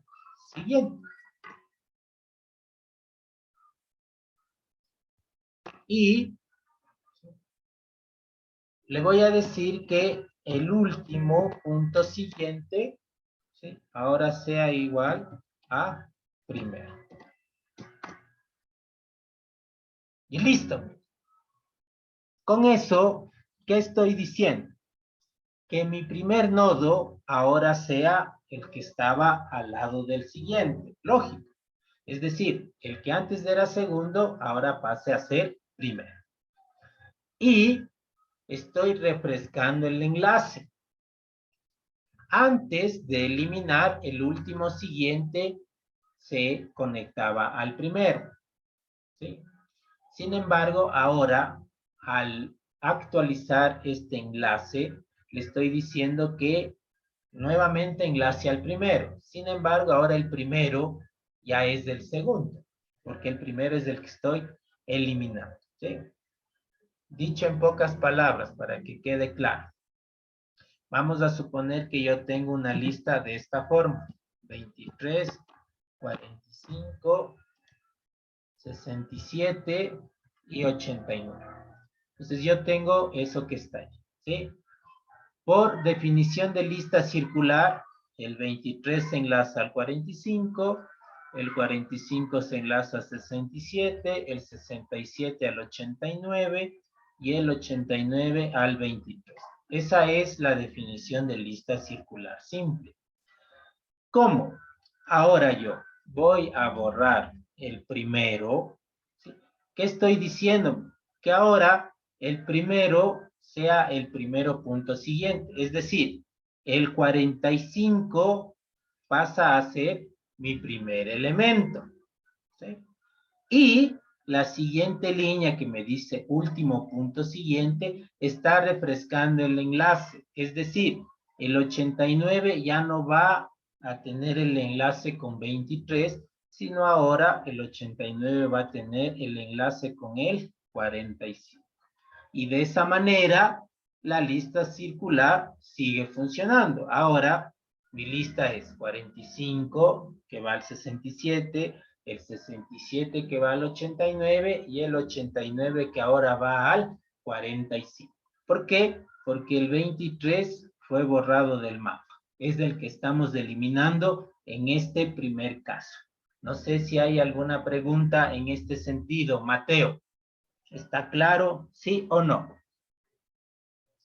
siguiente. Y le voy a decir que el último punto siguiente ¿sí? Ahora sea igual a primero. Y listo. Con eso, ¿qué estoy diciendo? Que mi primer nodo ahora sea el que estaba al lado del siguiente. Lógico. Es decir, el que antes era segundo, ahora pase a ser primero. Y estoy refrescando el enlace. Antes de eliminar, el último siguiente se conectaba al primero. ¿Sí? Sin embargo, ahora, al actualizar este enlace, le estoy diciendo que nuevamente enlace al primero. Sin embargo, ahora el primero ya es del segundo, porque el primero es el que estoy eliminando. ¿Sí? Dicho en pocas palabras, para que quede claro. Vamos a suponer que yo tengo una lista de esta forma. 23, 45, 67 y 89. Entonces yo tengo eso que está ahí. ¿Sí? Por definición de lista circular, el 23 se enlaza al 45, el 45 se enlaza al 67, el 67 al 89 y el 89 al 23. Esa es la definición de lista circular simple. ¿Cómo? Ahora yo voy a borrar el primero. ¿Sí? ¿Qué estoy diciendo? Que ahora el primero sea el primero punto siguiente. Es decir, el 45 pasa a ser mi primer elemento. ¿Sí? Y la siguiente línea que me dice último punto siguiente está refrescando el enlace. Es decir, el 89 ya no va a tener el enlace con 23, sino ahora el 89 va a tener el enlace con el 45. Y de esa manera, la lista circular sigue funcionando. Ahora, mi lista es 45, que va al 67, el 67 que va al 89 y el 89 que ahora va al 45. ¿Por qué? Porque el 23 fue borrado del mapa. Es del que estamos eliminando en este primer caso. No sé si hay alguna pregunta en este sentido. Mateo, ¿está claro? ¿Sí o no?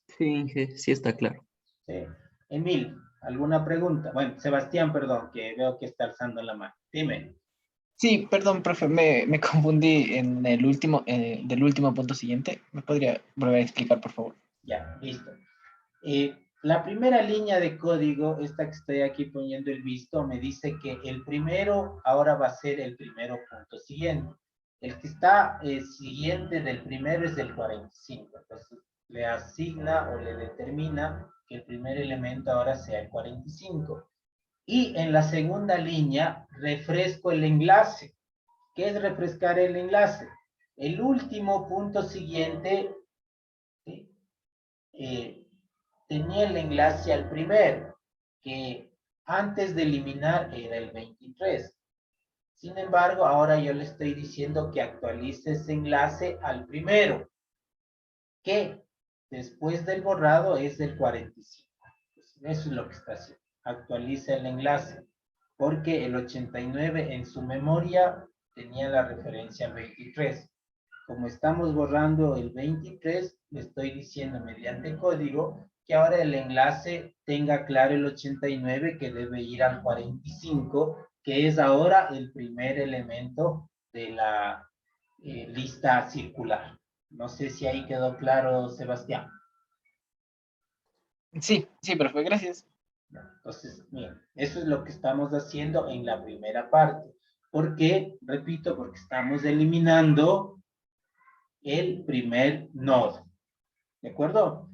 Sí, Inge, sí está claro. Sí. Emil, ¿alguna pregunta? Bueno, Sebastián, perdón, que veo que está alzando la mano. Dime. Sí, perdón, profe, me confundí en el último, del último punto siguiente. ¿Me podría volver a explicar, por favor? Ya, listo. La primera línea de código, esta que estoy aquí poniendo el visto, me dice que el primero ahora va a ser el primero punto siguiente. El que está siguiente del primero es del 45. Entonces, le asigna o le determina que el primer elemento ahora sea el 45. Y en la segunda línea, refresco el enlace. ¿Qué es refrescar el enlace? El último punto siguiente, ¿sí? Tenía el enlace al primero, que antes de eliminar era el 23. Sin embargo, ahora yo le estoy diciendo que actualice ese enlace al primero, que después del borrado es el 45. Pues eso es lo que está haciendo. Actualiza el enlace, porque el 89 en su memoria tenía la referencia 23. Como estamos borrando el 23, le estoy diciendo mediante código que ahora el enlace tenga claro el 89 que debe ir al 45, que es ahora el primer elemento de la lista circular. No sé si ahí quedó claro, Sebastián. Sí, sí, profe, gracias. Entonces, miren, eso es lo que estamos haciendo en la primera parte. ¿Por qué? Repito, porque estamos eliminando el primer nodo. ¿De acuerdo?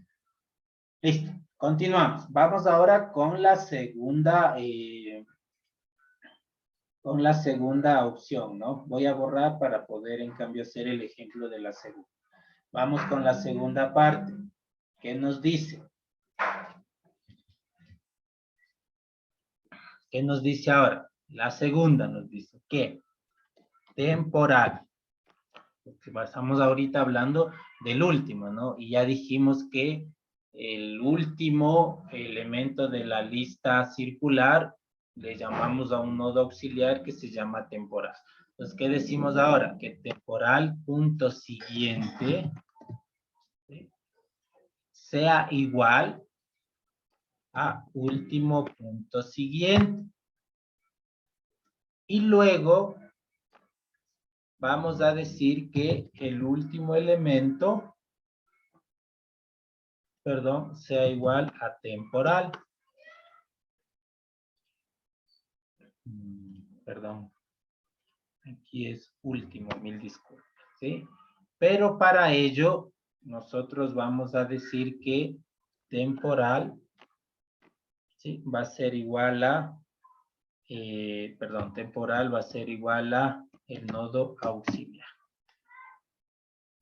Listo, continuamos. Vamos ahora con la segunda opción, ¿no? Voy a borrar para poder, en cambio, hacer el ejemplo de la segunda. Vamos con la segunda parte. ¿Qué nos dice? ¿Qué nos dice ahora? La segunda nos dice que temporal. Porque estamos ahorita hablando del último, ¿no? Y ya dijimos que el último elemento de la lista circular, le llamamos a un nodo auxiliar que se llama temporal. Entonces, ¿qué decimos ahora? Que temporal punto siguiente, ¿sí?, sea igual a último punto siguiente. Y luego vamos a decir que el último elemento, perdón, sea igual a temporal. Perdón. Aquí es último, mil disculpas, ¿sí? Pero para ello, nosotros vamos a decir que temporal, ¿sí?, va a ser igual a, temporal va a ser igual a el nodo auxiliar,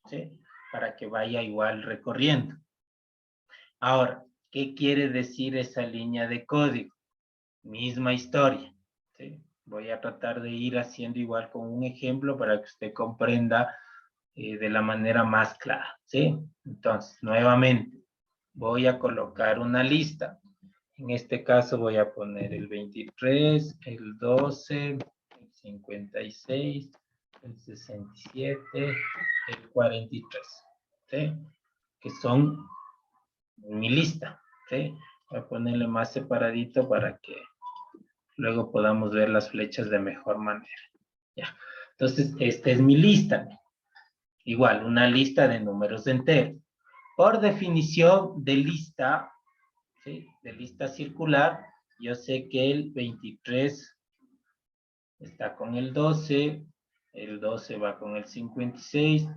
¿sí?, para que vaya igual recorriendo. Ahora, ¿qué quiere decir esa línea de código? Misma historia, ¿sí? Voy a tratar de ir haciendo igual con un ejemplo para que usted comprenda de la manera más clara, ¿sí? Entonces, nuevamente, voy a colocar una lista. En este caso voy a poner el 23, el 12, el 56, el 67, el 43, ¿sí? Que son mi lista, ¿sí? Voy a ponerle más separadito para que luego podamos ver las flechas de mejor manera. Ya. Entonces, esta es mi lista. Igual, una lista de números enteros. Por definición de lista, ¿sí?, de lista circular, yo sé que el 23 está con el 12 va con el 56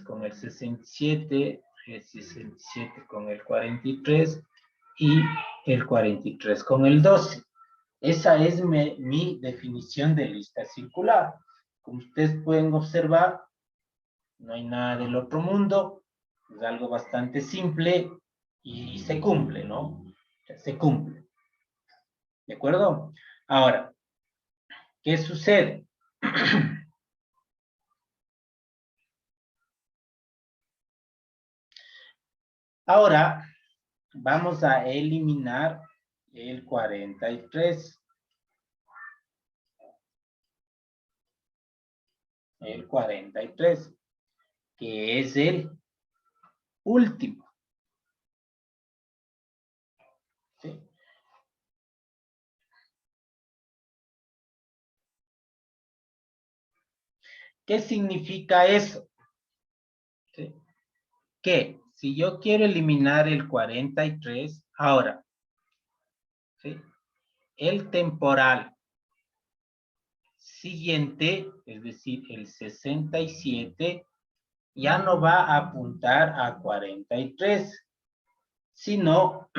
con el 67, el 67 con el 43 y el 43 con el 12. Esa es mi definición de lista circular. Como ustedes pueden observar, no hay nada del otro mundo, es algo bastante simple y se cumple, ¿no? Se cumple. ¿De acuerdo? Ahora, ¿qué sucede? Ahora, vamos a eliminar el 43. El 43, que es el último. ¿Sí? ¿Qué significa eso? ¿Sí? Que si yo quiero eliminar el 43, ahora, ¿sí?, el temporal siguiente, es decir, el 67, ya no va a apuntar a 43, sino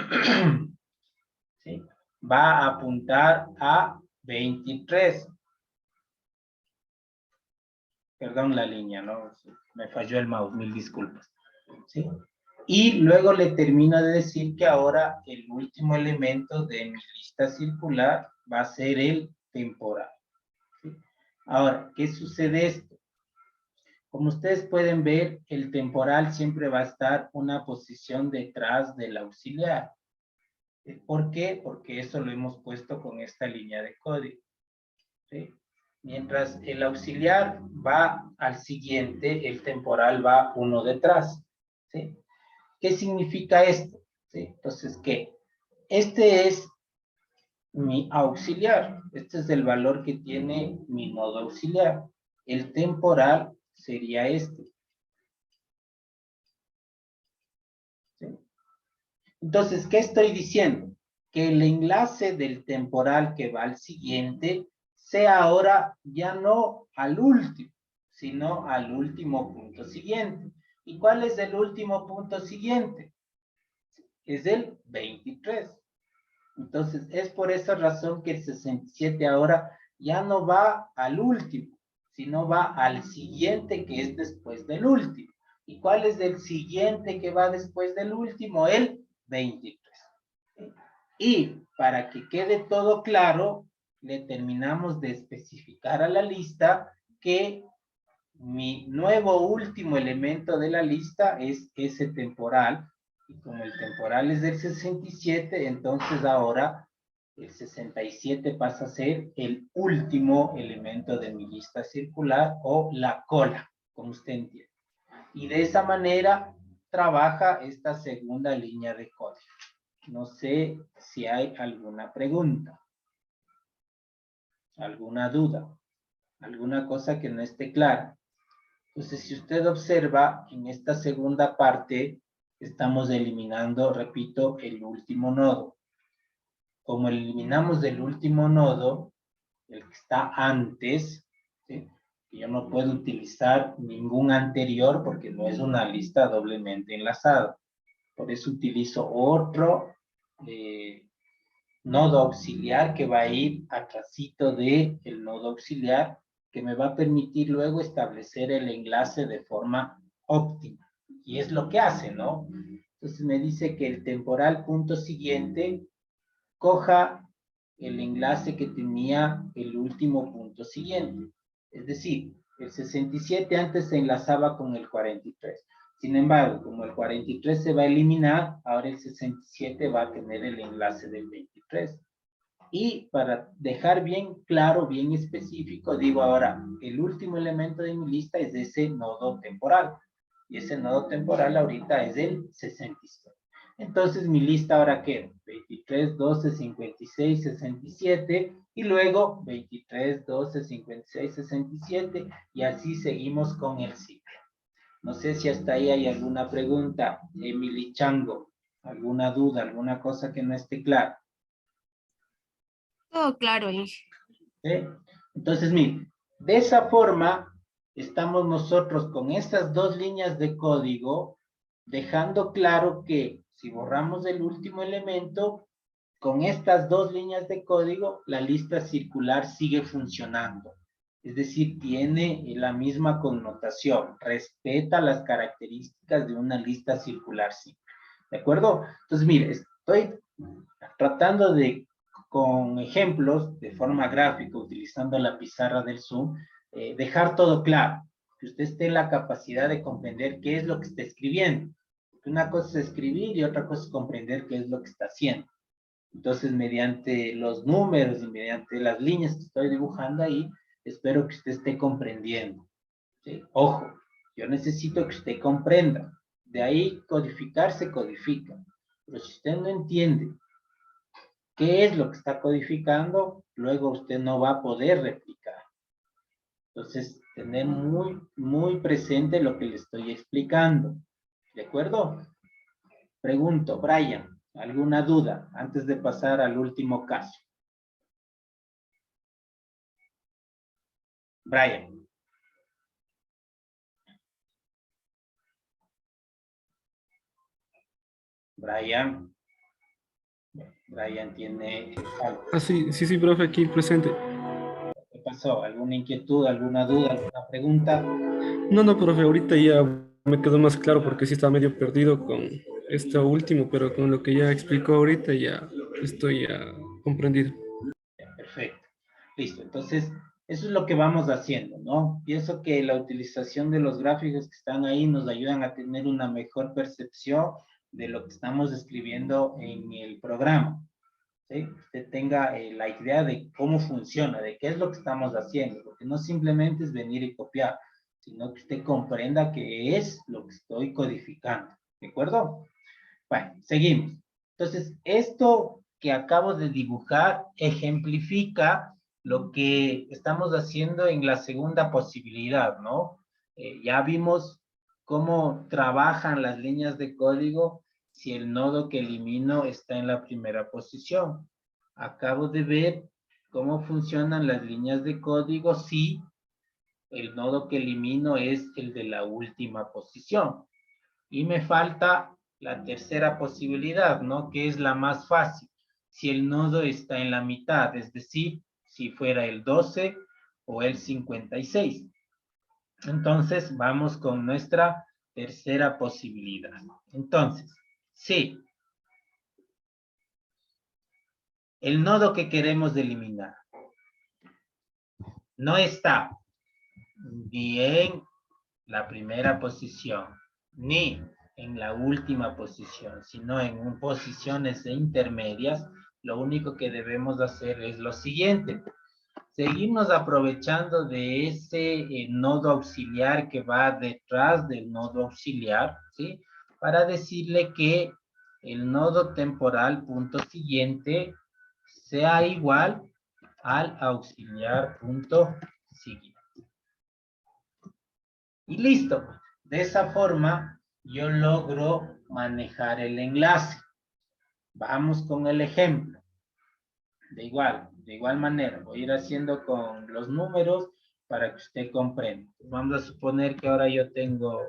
¿sí?, va a apuntar a 23. Perdón la línea, ¿no? Me falló el mouse, mil disculpas. ¿Sí? Y luego le termino de decir que ahora el último elemento de mi lista circular va a ser el temporal. ¿Sí? Ahora, ¿qué sucede esto? Como ustedes pueden ver, el temporal siempre va a estar una posición detrás del auxiliar. ¿Por qué? Porque eso lo hemos puesto con esta línea de código. ¿Sí? Mientras el auxiliar va al siguiente, el temporal va uno detrás. ¿Sí? ¿Qué significa esto? ¿Sí? Entonces, ¿qué? Este es mi auxiliar. Este es el valor que tiene mi nodo auxiliar. El temporal sería este. ¿Sí? Entonces, ¿qué estoy diciendo? Que el enlace del temporal que va al siguiente sea ahora ya no al último, sino al último punto siguiente. ¿Y cuál es el último punto siguiente? Es el 23. Entonces, es por esa razón que el 67 ahora ya no va al último, sino va al siguiente que es después del último. ¿Y cuál es el siguiente que va después del último? El 23. Y para que quede todo claro, le terminamos de especificar a la lista que mi nuevo último elemento de la lista es ese temporal Y como el temporal es del 67, entonces ahora el 67 pasa a ser el último elemento de mi lista circular o la cola, como usted entiende. Y de esa manera trabaja esta segunda línea de código. No sé si hay alguna pregunta, alguna duda, alguna cosa que no esté clara. Entonces, si usted observa, en esta segunda parte estamos eliminando, repito, el último nodo. Como eliminamos del último nodo, el que está antes, ¿sí? Yo no puedo utilizar ningún anterior porque no es una lista doblemente enlazada. Por eso utilizo otro nodo auxiliar que va a ir atrásito del nodo auxiliar, que me va a permitir luego establecer el enlace de forma óptima. Y es lo que hace, ¿no? Entonces me dice que el temporal punto siguiente coja el enlace que tenía el último punto siguiente. Es decir, el 67 antes se enlazaba con el 43. Sin embargo, como el 43 se va a eliminar, ahora el 67 va a tener el enlace del 23. Y para dejar bien claro, bien específico, digo ahora, el último elemento de mi lista es ese nodo temporal. Y ese nodo temporal ahorita es el 67. Entonces mi lista ahora queda 23, 12, 56, 67 y luego 23, 12, 56, 67 y así seguimos con el ciclo. No sé si hasta ahí hay alguna pregunta, Emily Chango, alguna duda, alguna cosa que no esté clara. Todo claro, Inge. ¿Sí? Entonces, miren, de esa forma estamos nosotros con estas dos líneas de código dejando claro que si borramos el último elemento, con estas dos líneas de código, la lista circular sigue funcionando. Es decir, tiene la misma connotación, respeta las características de una lista circular simple. ¿De acuerdo? Entonces, mire, estoy tratando de, con ejemplos, de forma gráfica, utilizando la pizarra del Zoom, dejar todo claro, que usted esté en la capacidad de comprender qué es lo que está escribiendo. Porque una cosa es escribir y otra cosa es comprender qué es lo que está haciendo. Entonces, mediante los números y mediante las líneas que estoy dibujando ahí, espero que usted esté comprendiendo. ¿Sí? Ojo, yo necesito que usted comprenda. De ahí codificar se codifica. Pero si usted no entiende qué es lo que está codificando, luego usted no va a poder replicar. Entonces, tener muy, muy presente lo que le estoy explicando. ¿De acuerdo? Pregunto, Brian, ¿alguna duda antes de pasar al último caso? Brian. Brian. Brian tiene algo. Ah, sí, sí, sí, profe, aquí presente. ¿Qué pasó? ¿Alguna inquietud, alguna duda, alguna pregunta? No, no, profe, ahorita ya me quedó más claro porque sí estaba medio perdido con esto último, pero con lo que ya explicó ahorita ya estoy ya comprendido. Perfecto. Listo. Entonces, eso es lo que vamos haciendo, ¿no? Pienso que la utilización de los gráficos que están ahí nos ayudan a tener una mejor percepción de lo que estamos escribiendo en el programa. ¿Sí? Usted tenga la idea de cómo funciona, de qué es lo que estamos haciendo, porque no simplemente es venir y copiar, sino que usted comprenda qué es lo que estoy codificando. ¿De acuerdo? Bueno, seguimos. Entonces, esto que acabo de dibujar ejemplifica lo que estamos haciendo en la segunda posibilidad, ¿no? Ya vimos cómo trabajan las líneas de código si el nodo que elimino está en la primera posición. Acabo de ver cómo funcionan las líneas de código si el nodo que elimino es el de la última posición. Y me falta la tercera posibilidad, ¿no? Que es la más fácil. Si el nodo está en la mitad, es decir, si fuera el 12 o el 56. Entonces, vamos con nuestra tercera posibilidad. Entonces, sí, el nodo que queremos eliminar no está ni en la primera posición, ni en la última posición, sino en posiciones intermedias, lo único que debemos hacer es lo siguiente. Seguimos aprovechando de ese nodo auxiliar que va detrás del nodo auxiliar, ¿sí? Para decirle que el nodo temporal punto siguiente sea igual al auxiliar punto siguiente. Y listo. De esa forma yo logro manejar el enlace. Vamos con el ejemplo. De igual manera, voy a ir haciendo con los números para que usted comprenda. Vamos a suponer que ahora yo tengo,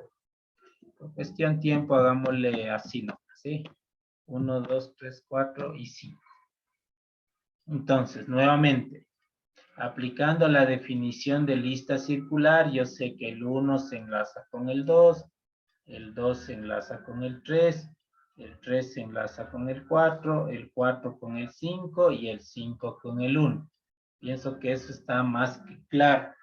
por cuestión tiempo, hagámosle así, ¿no? ¿Sí? 1, 2, 3, 4 y 5. Entonces, nuevamente, aplicando la definición de lista circular, yo sé que el 1 se enlaza con el 2 se enlaza con el 3 se enlaza con el 4 con el 5 y el 5 con el 1. Pienso que eso está más que claro.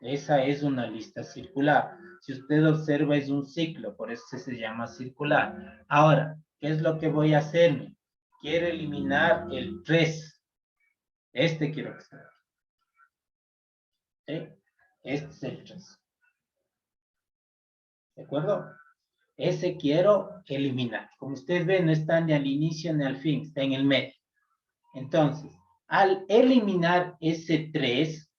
Esa es una lista circular. Si usted observa, es un ciclo, por eso se llama circular. Ahora, ¿qué es lo que voy a hacer? Quiero eliminar el 3. Este quiero que se vea. ¿Sí? Este es el 3. ¿De acuerdo? Ese quiero eliminar. Como ustedes ven, no está ni al inicio ni al fin, está en el medio. Entonces, al eliminar ese 3,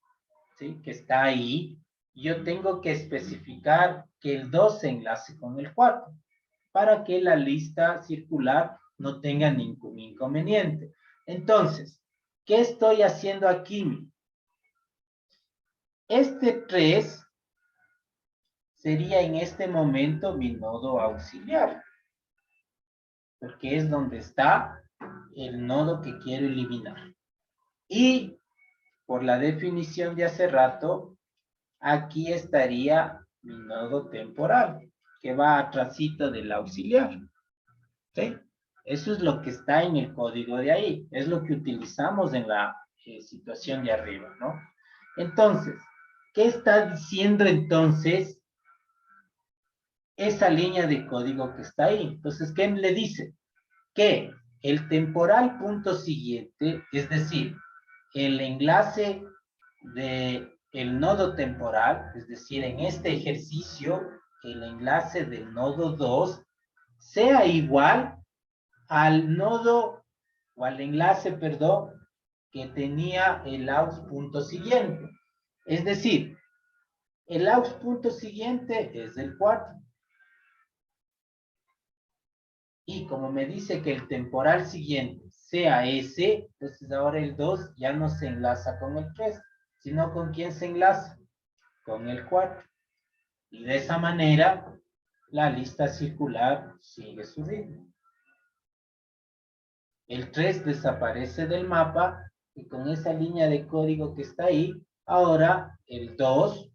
¿sí? Que está ahí, yo tengo que especificar que el 2 se enlace con el 4, para que la lista circular no tenga ningún inconveniente. Entonces, ¿qué estoy haciendo aquí? Este 3 sería en este momento mi nodo auxiliar, porque es donde está el nodo que quiero eliminar. Y por la definición de hace rato, aquí estaría mi nodo temporal, que va atrásito del auxiliar. ¿Sí? Eso es lo que está en el código de ahí. Es lo que utilizamos en la situación de arriba, ¿no? Entonces, ¿qué está diciendo entonces esa línea de código que está ahí? Entonces, ¿qué le dice? Que el temporal punto siguiente, es decir, el enlace del nodo temporal, es decir, en este ejercicio, el enlace del nodo 2, sea igual al nodo, o al enlace, perdón, que tenía el aux punto siguiente. Es decir, el aux punto siguiente es el 4. Y como me dice que el temporal siguiente sea ese, entonces ahora el 2 ya no se enlaza con el 3, sino ¿con quién se enlaza? Con el 4. Y de esa manera, la lista circular sigue su ritmo. El 3 desaparece del mapa y con esa línea de código que está ahí, ahora el 2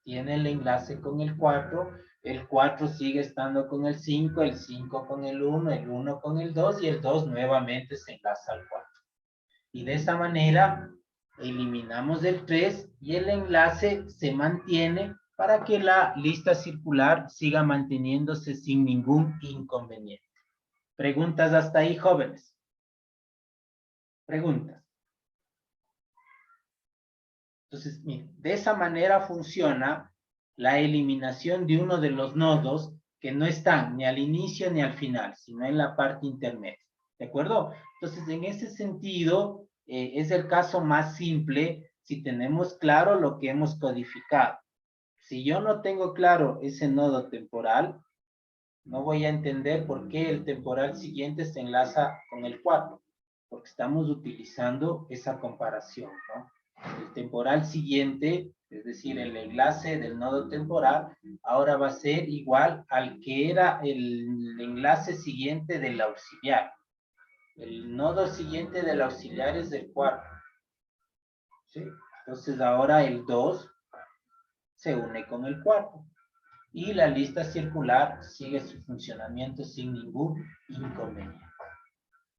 tiene el enlace con el 4, el 4 sigue estando con el 5 con el 1 con el 2 y el 2 nuevamente se enlaza al 4. Y de esa manera eliminamos el 3 y el enlace se mantiene para que la lista circular siga manteniéndose sin ningún inconveniente. ¿Preguntas hasta ahí, jóvenes? ¿Preguntas? Entonces, miren, de esa manera funciona la eliminación de uno de los nodos que no están ni al inicio ni al final, sino en la parte intermedia. ¿De acuerdo? Entonces, en ese sentido, es el caso más simple si tenemos claro lo que hemos codificado. Si yo no tengo claro ese nodo temporal, no voy a entender por qué el temporal siguiente se enlaza con el 4, porque estamos utilizando esa comparación, ¿no? El temporal siguiente, es decir, el enlace del nodo temporal, ahora va a ser igual al que era el enlace siguiente del auxiliar. El nodo siguiente del auxiliar es el 4. ¿Sí? Entonces ahora el 2 se une con el 4. Y la lista circular sigue su funcionamiento sin ningún inconveniente.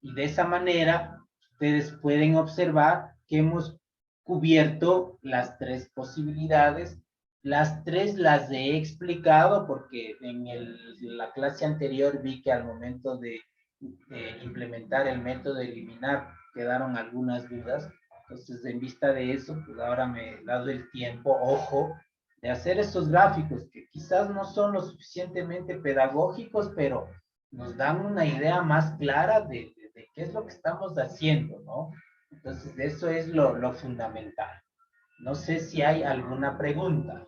Y de esa manera, ustedes pueden observar que hemos cubierto las tres posibilidades Las tres las he explicado porque en la clase anterior vi que al momento de implementar el método de eliminar quedaron algunas dudas. Entonces, en vista de eso, pues ahora me he dado el tiempo, ojo, de hacer estos gráficos que quizás no son lo suficientemente pedagógicos, pero nos dan una idea más clara de qué es lo que estamos haciendo, ¿no? Entonces, eso es lo fundamental. No sé si hay alguna pregunta.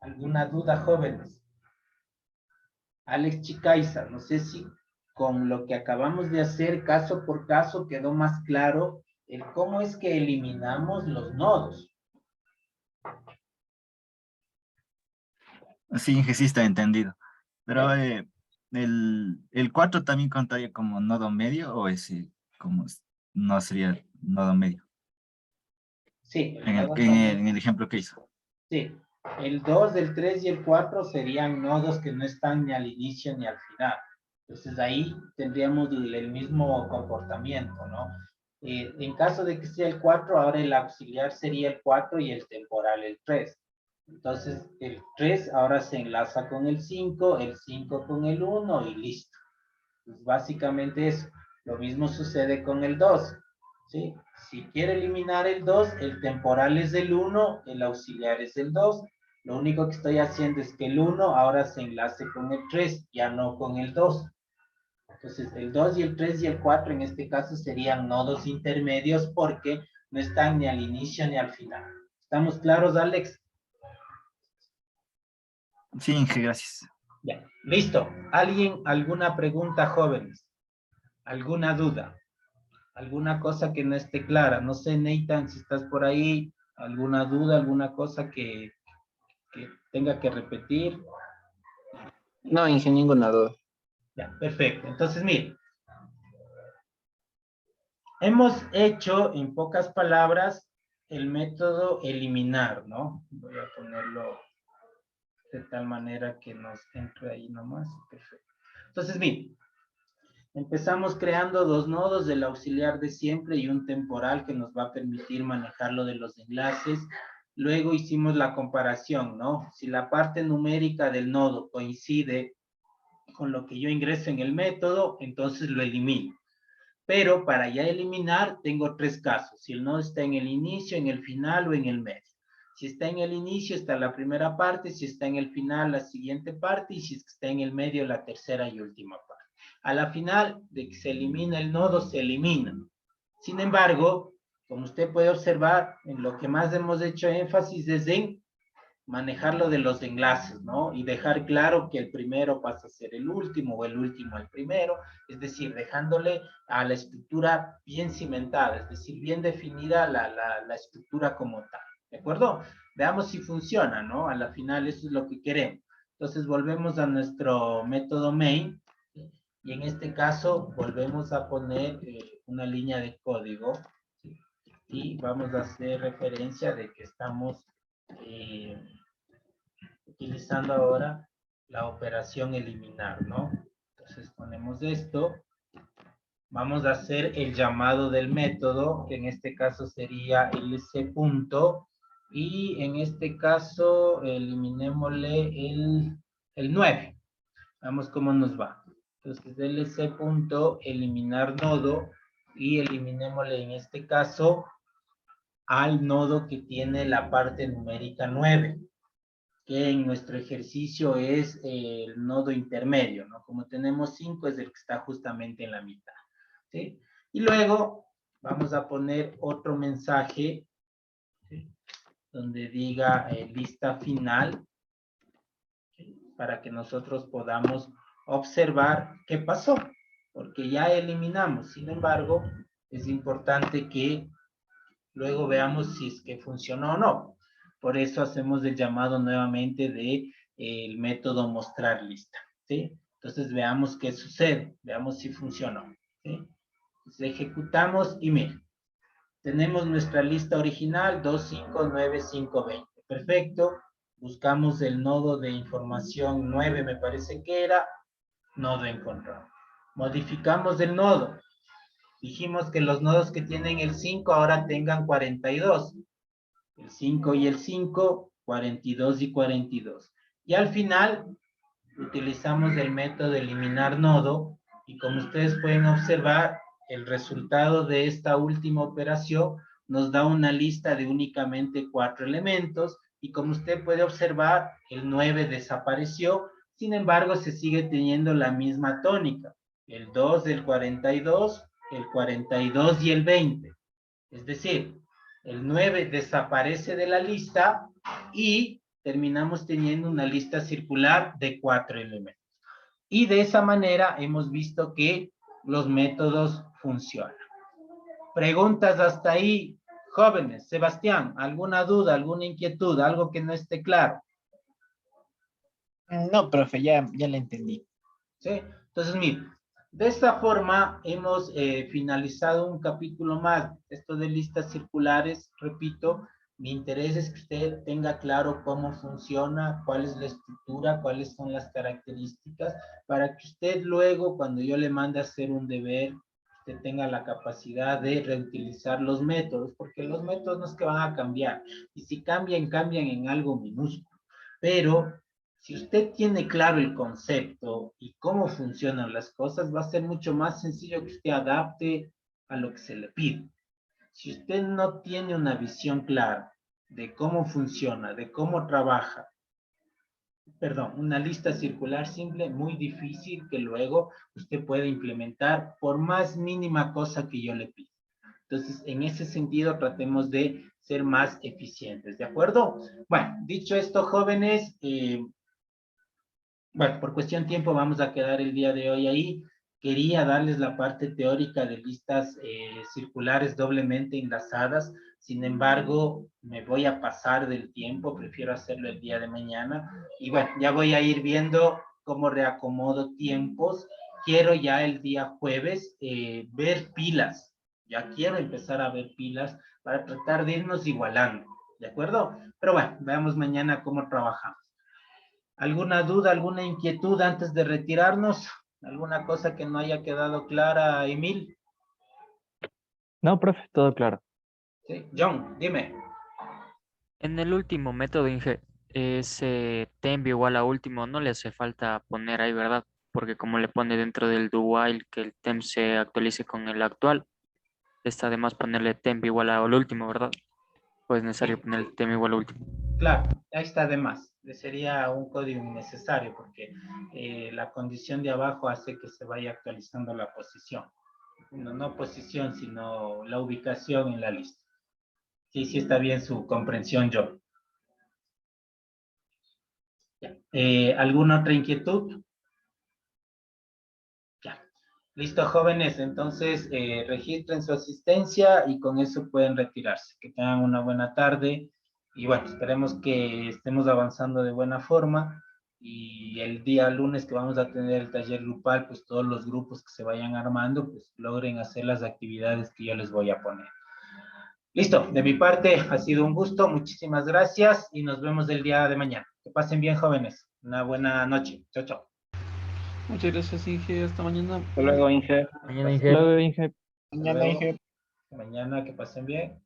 ¿Alguna duda, jóvenes? Alex Chicaiza, no sé si con lo que acabamos de hacer caso por caso quedó más claro el cómo es que eliminamos los nodos. Sí, que sí está entendido. Pero el 4 también contaría como nodo medio o ese como no sería nodo medio Sí, en nodo en el ejemplo que hizo. sí, el 2, el 3 y el 4 serían nodos que no están ni al inicio ni al final. Entonces ahí tendríamos el mismo comportamiento, ¿no? En caso de que sea el 4, ahora el auxiliar sería el 4 y el temporal el 3. Entonces el 3 ahora se enlaza con el 5 con el 1 y listo. Pues básicamente eso. Lo mismo sucede con el 2. ¿Sí? Si quiere eliminar el 2, el temporal es del 1, el auxiliar es del 2. Lo único que estoy haciendo es que el 1 ahora se enlace con el 3, ya no con el 2. Entonces, el 2 y el 3 y el 4 en este caso serían nodos intermedios porque no están ni al inicio ni al final. ¿Estamos claros, Alex? Sí, Inge, gracias. Ya, listo. ¿Alguien, alguna pregunta, jóvenes? ¿Alguna duda? ¿Alguna cosa que no esté clara? No sé, Nathan, si estás por ahí, ¿alguna duda, alguna cosa que tenga que repetir? No, Inge, ninguna duda. Ya, perfecto. Entonces, miren. Hemos hecho, en pocas palabras, el método eliminar, ¿no? Voy a ponerlo de tal manera que nos entre ahí nomás. Perfecto. Entonces, miren. Empezamos creando dos nodos, el auxiliar de siempre y un temporal que nos va a permitir manejar lo de los enlaces. Luego hicimos la comparación, ¿no? Si la parte numérica del nodo coincide con lo que yo ingreso en el método, entonces lo elimino. Pero para ya eliminar, tengo tres casos. Si el nodo está en el inicio, en el final o en el medio. Si está en el inicio, está la primera parte. Si está en el final, la siguiente parte. Y si está en el medio, la tercera y última parte. A la final de que se elimina el nodo, se elimina. Sin embargo, como usted puede observar, en lo que más hemos hecho énfasis es en manejar lo de los enlaces, ¿no? Y dejar claro que el primero pasa a ser el último o el último al primero, es decir, dejándole a la estructura bien cimentada, es decir, bien definida la estructura como tal, ¿de acuerdo? Veamos si funciona, ¿no? A la final eso es lo que queremos. Entonces volvemos a nuestro método main, y en este caso volvemos a poner una línea de código, ¿sí? Y vamos a hacer referencia de que estamos utilizando ahora la operación eliminar, ¿no? Entonces ponemos esto, vamos a hacer el llamado del método, que en este caso sería lc punto, y en este caso eliminémosle el 9. Vamos cómo nos va. Entonces lc punto eliminar nodo, y eliminémosle en este caso al nodo que tiene la parte numérica 9. Que en nuestro ejercicio es el nodo intermedio, ¿no? Como tenemos 5, es el que está justamente en la mitad, ¿sí? Y luego vamos a poner otro mensaje, ¿sí? Donde diga lista final, ¿sí? Para que nosotros podamos observar qué pasó, porque ya eliminamos. Sin embargo, es importante que luego veamos si es que funcionó o no. Por eso hacemos el llamado nuevamente de el método mostrar lista, ¿sí? Entonces veamos qué sucede, veamos si funcionó, ¿sí? Entonces ejecutamos y miren, tenemos nuestra lista original 259,520, perfecto. Buscamos el nodo de información 9, me parece que era, nodo encontrado. Modificamos el nodo. Dijimos que los nodos que tienen el 5 ahora tengan 42. El 5 y el 5 42 y 42. Y al final utilizamos el método de eliminar nodo y como ustedes pueden observar, el resultado de esta última operación nos da una lista de únicamente 4 elementos y como usted puede observar, el 9 desapareció, sin embargo se sigue teniendo la misma tónica, el 2 del 42, el 42 y el 20. Es decir, el 9 desaparece de la lista y terminamos teniendo una lista circular de 4 elementos. Y de esa manera hemos visto que los métodos funcionan. Preguntas hasta ahí, jóvenes. Sebastián, ¿alguna duda, alguna inquietud, algo que no esté claro? No, profe, ya le entendí. ¿Sí? Entonces, mire, de esta forma hemos finalizado un capítulo más. Esto de listas circulares, repito, mi interés es que usted tenga claro cómo funciona, cuál es la estructura, cuáles son las características, para que usted luego, cuando yo le mande a hacer un deber, usted tenga la capacidad de reutilizar los métodos, porque los métodos no es que van a cambiar, y si cambian, cambian en algo minúsculo, pero si usted tiene claro el concepto y cómo funcionan las cosas, va a ser mucho más sencillo que usted adapte a lo que se le pide. Si usted no tiene una visión clara de cómo funciona, de cómo trabaja, perdón, una lista circular simple, muy difícil que luego usted pueda implementar por más mínima cosa que yo le pida. Entonces, en ese sentido, tratemos de ser más eficientes, ¿de acuerdo? Bueno, dicho esto, jóvenes, bueno, por cuestión de tiempo vamos a quedar el día de hoy ahí. Quería darles la parte teórica de listas circulares doblemente enlazadas. Sin embargo, me voy a pasar del tiempo, prefiero hacerlo el día de mañana. Y bueno, ya voy a ir viendo cómo reacomodo tiempos. Quiero ya el día jueves ver pilas. Ya quiero empezar a ver pilas para tratar de irnos igualando. ¿De acuerdo? Pero bueno, veamos mañana cómo trabajamos. ¿Alguna duda, alguna inquietud antes de retirarnos? ¿Alguna cosa que no haya quedado clara, Emil? No, profe, todo claro. Sí. John, dime. En el último método, Inge, ese temp igual a último, no le hace falta poner ahí, ¿verdad? Porque como le pone dentro del do while que el temp se actualice con el actual, está de más ponerle temp igual al último, ¿verdad? Pues es necesario poner el temp igual al último. Claro, ahí está de más. Sería un código innecesario porque la condición de abajo hace que se vaya actualizando la posición. No posición, sino la ubicación en la lista. Sí está bien su comprensión, John. ¿Alguna otra inquietud? Ya. Listo, jóvenes. Entonces, registren su asistencia y con eso pueden retirarse. Que tengan una buena tarde. Y bueno, esperemos que estemos avanzando de buena forma. Y el día lunes que vamos a tener el taller grupal, pues todos los grupos que se vayan armando, pues logren hacer las actividades que yo les voy a poner. Listo, de mi parte ha sido un gusto, muchísimas gracias y nos vemos el día de mañana. Que pasen bien, jóvenes. Una buena noche. Chao, chao. Muchas gracias, Inge. Hasta mañana. Hasta luego, Inge. Mañana, Hasta Inge. Luego, Inge. Hasta Mañana, luego. Inge. Mañana que pasen bien.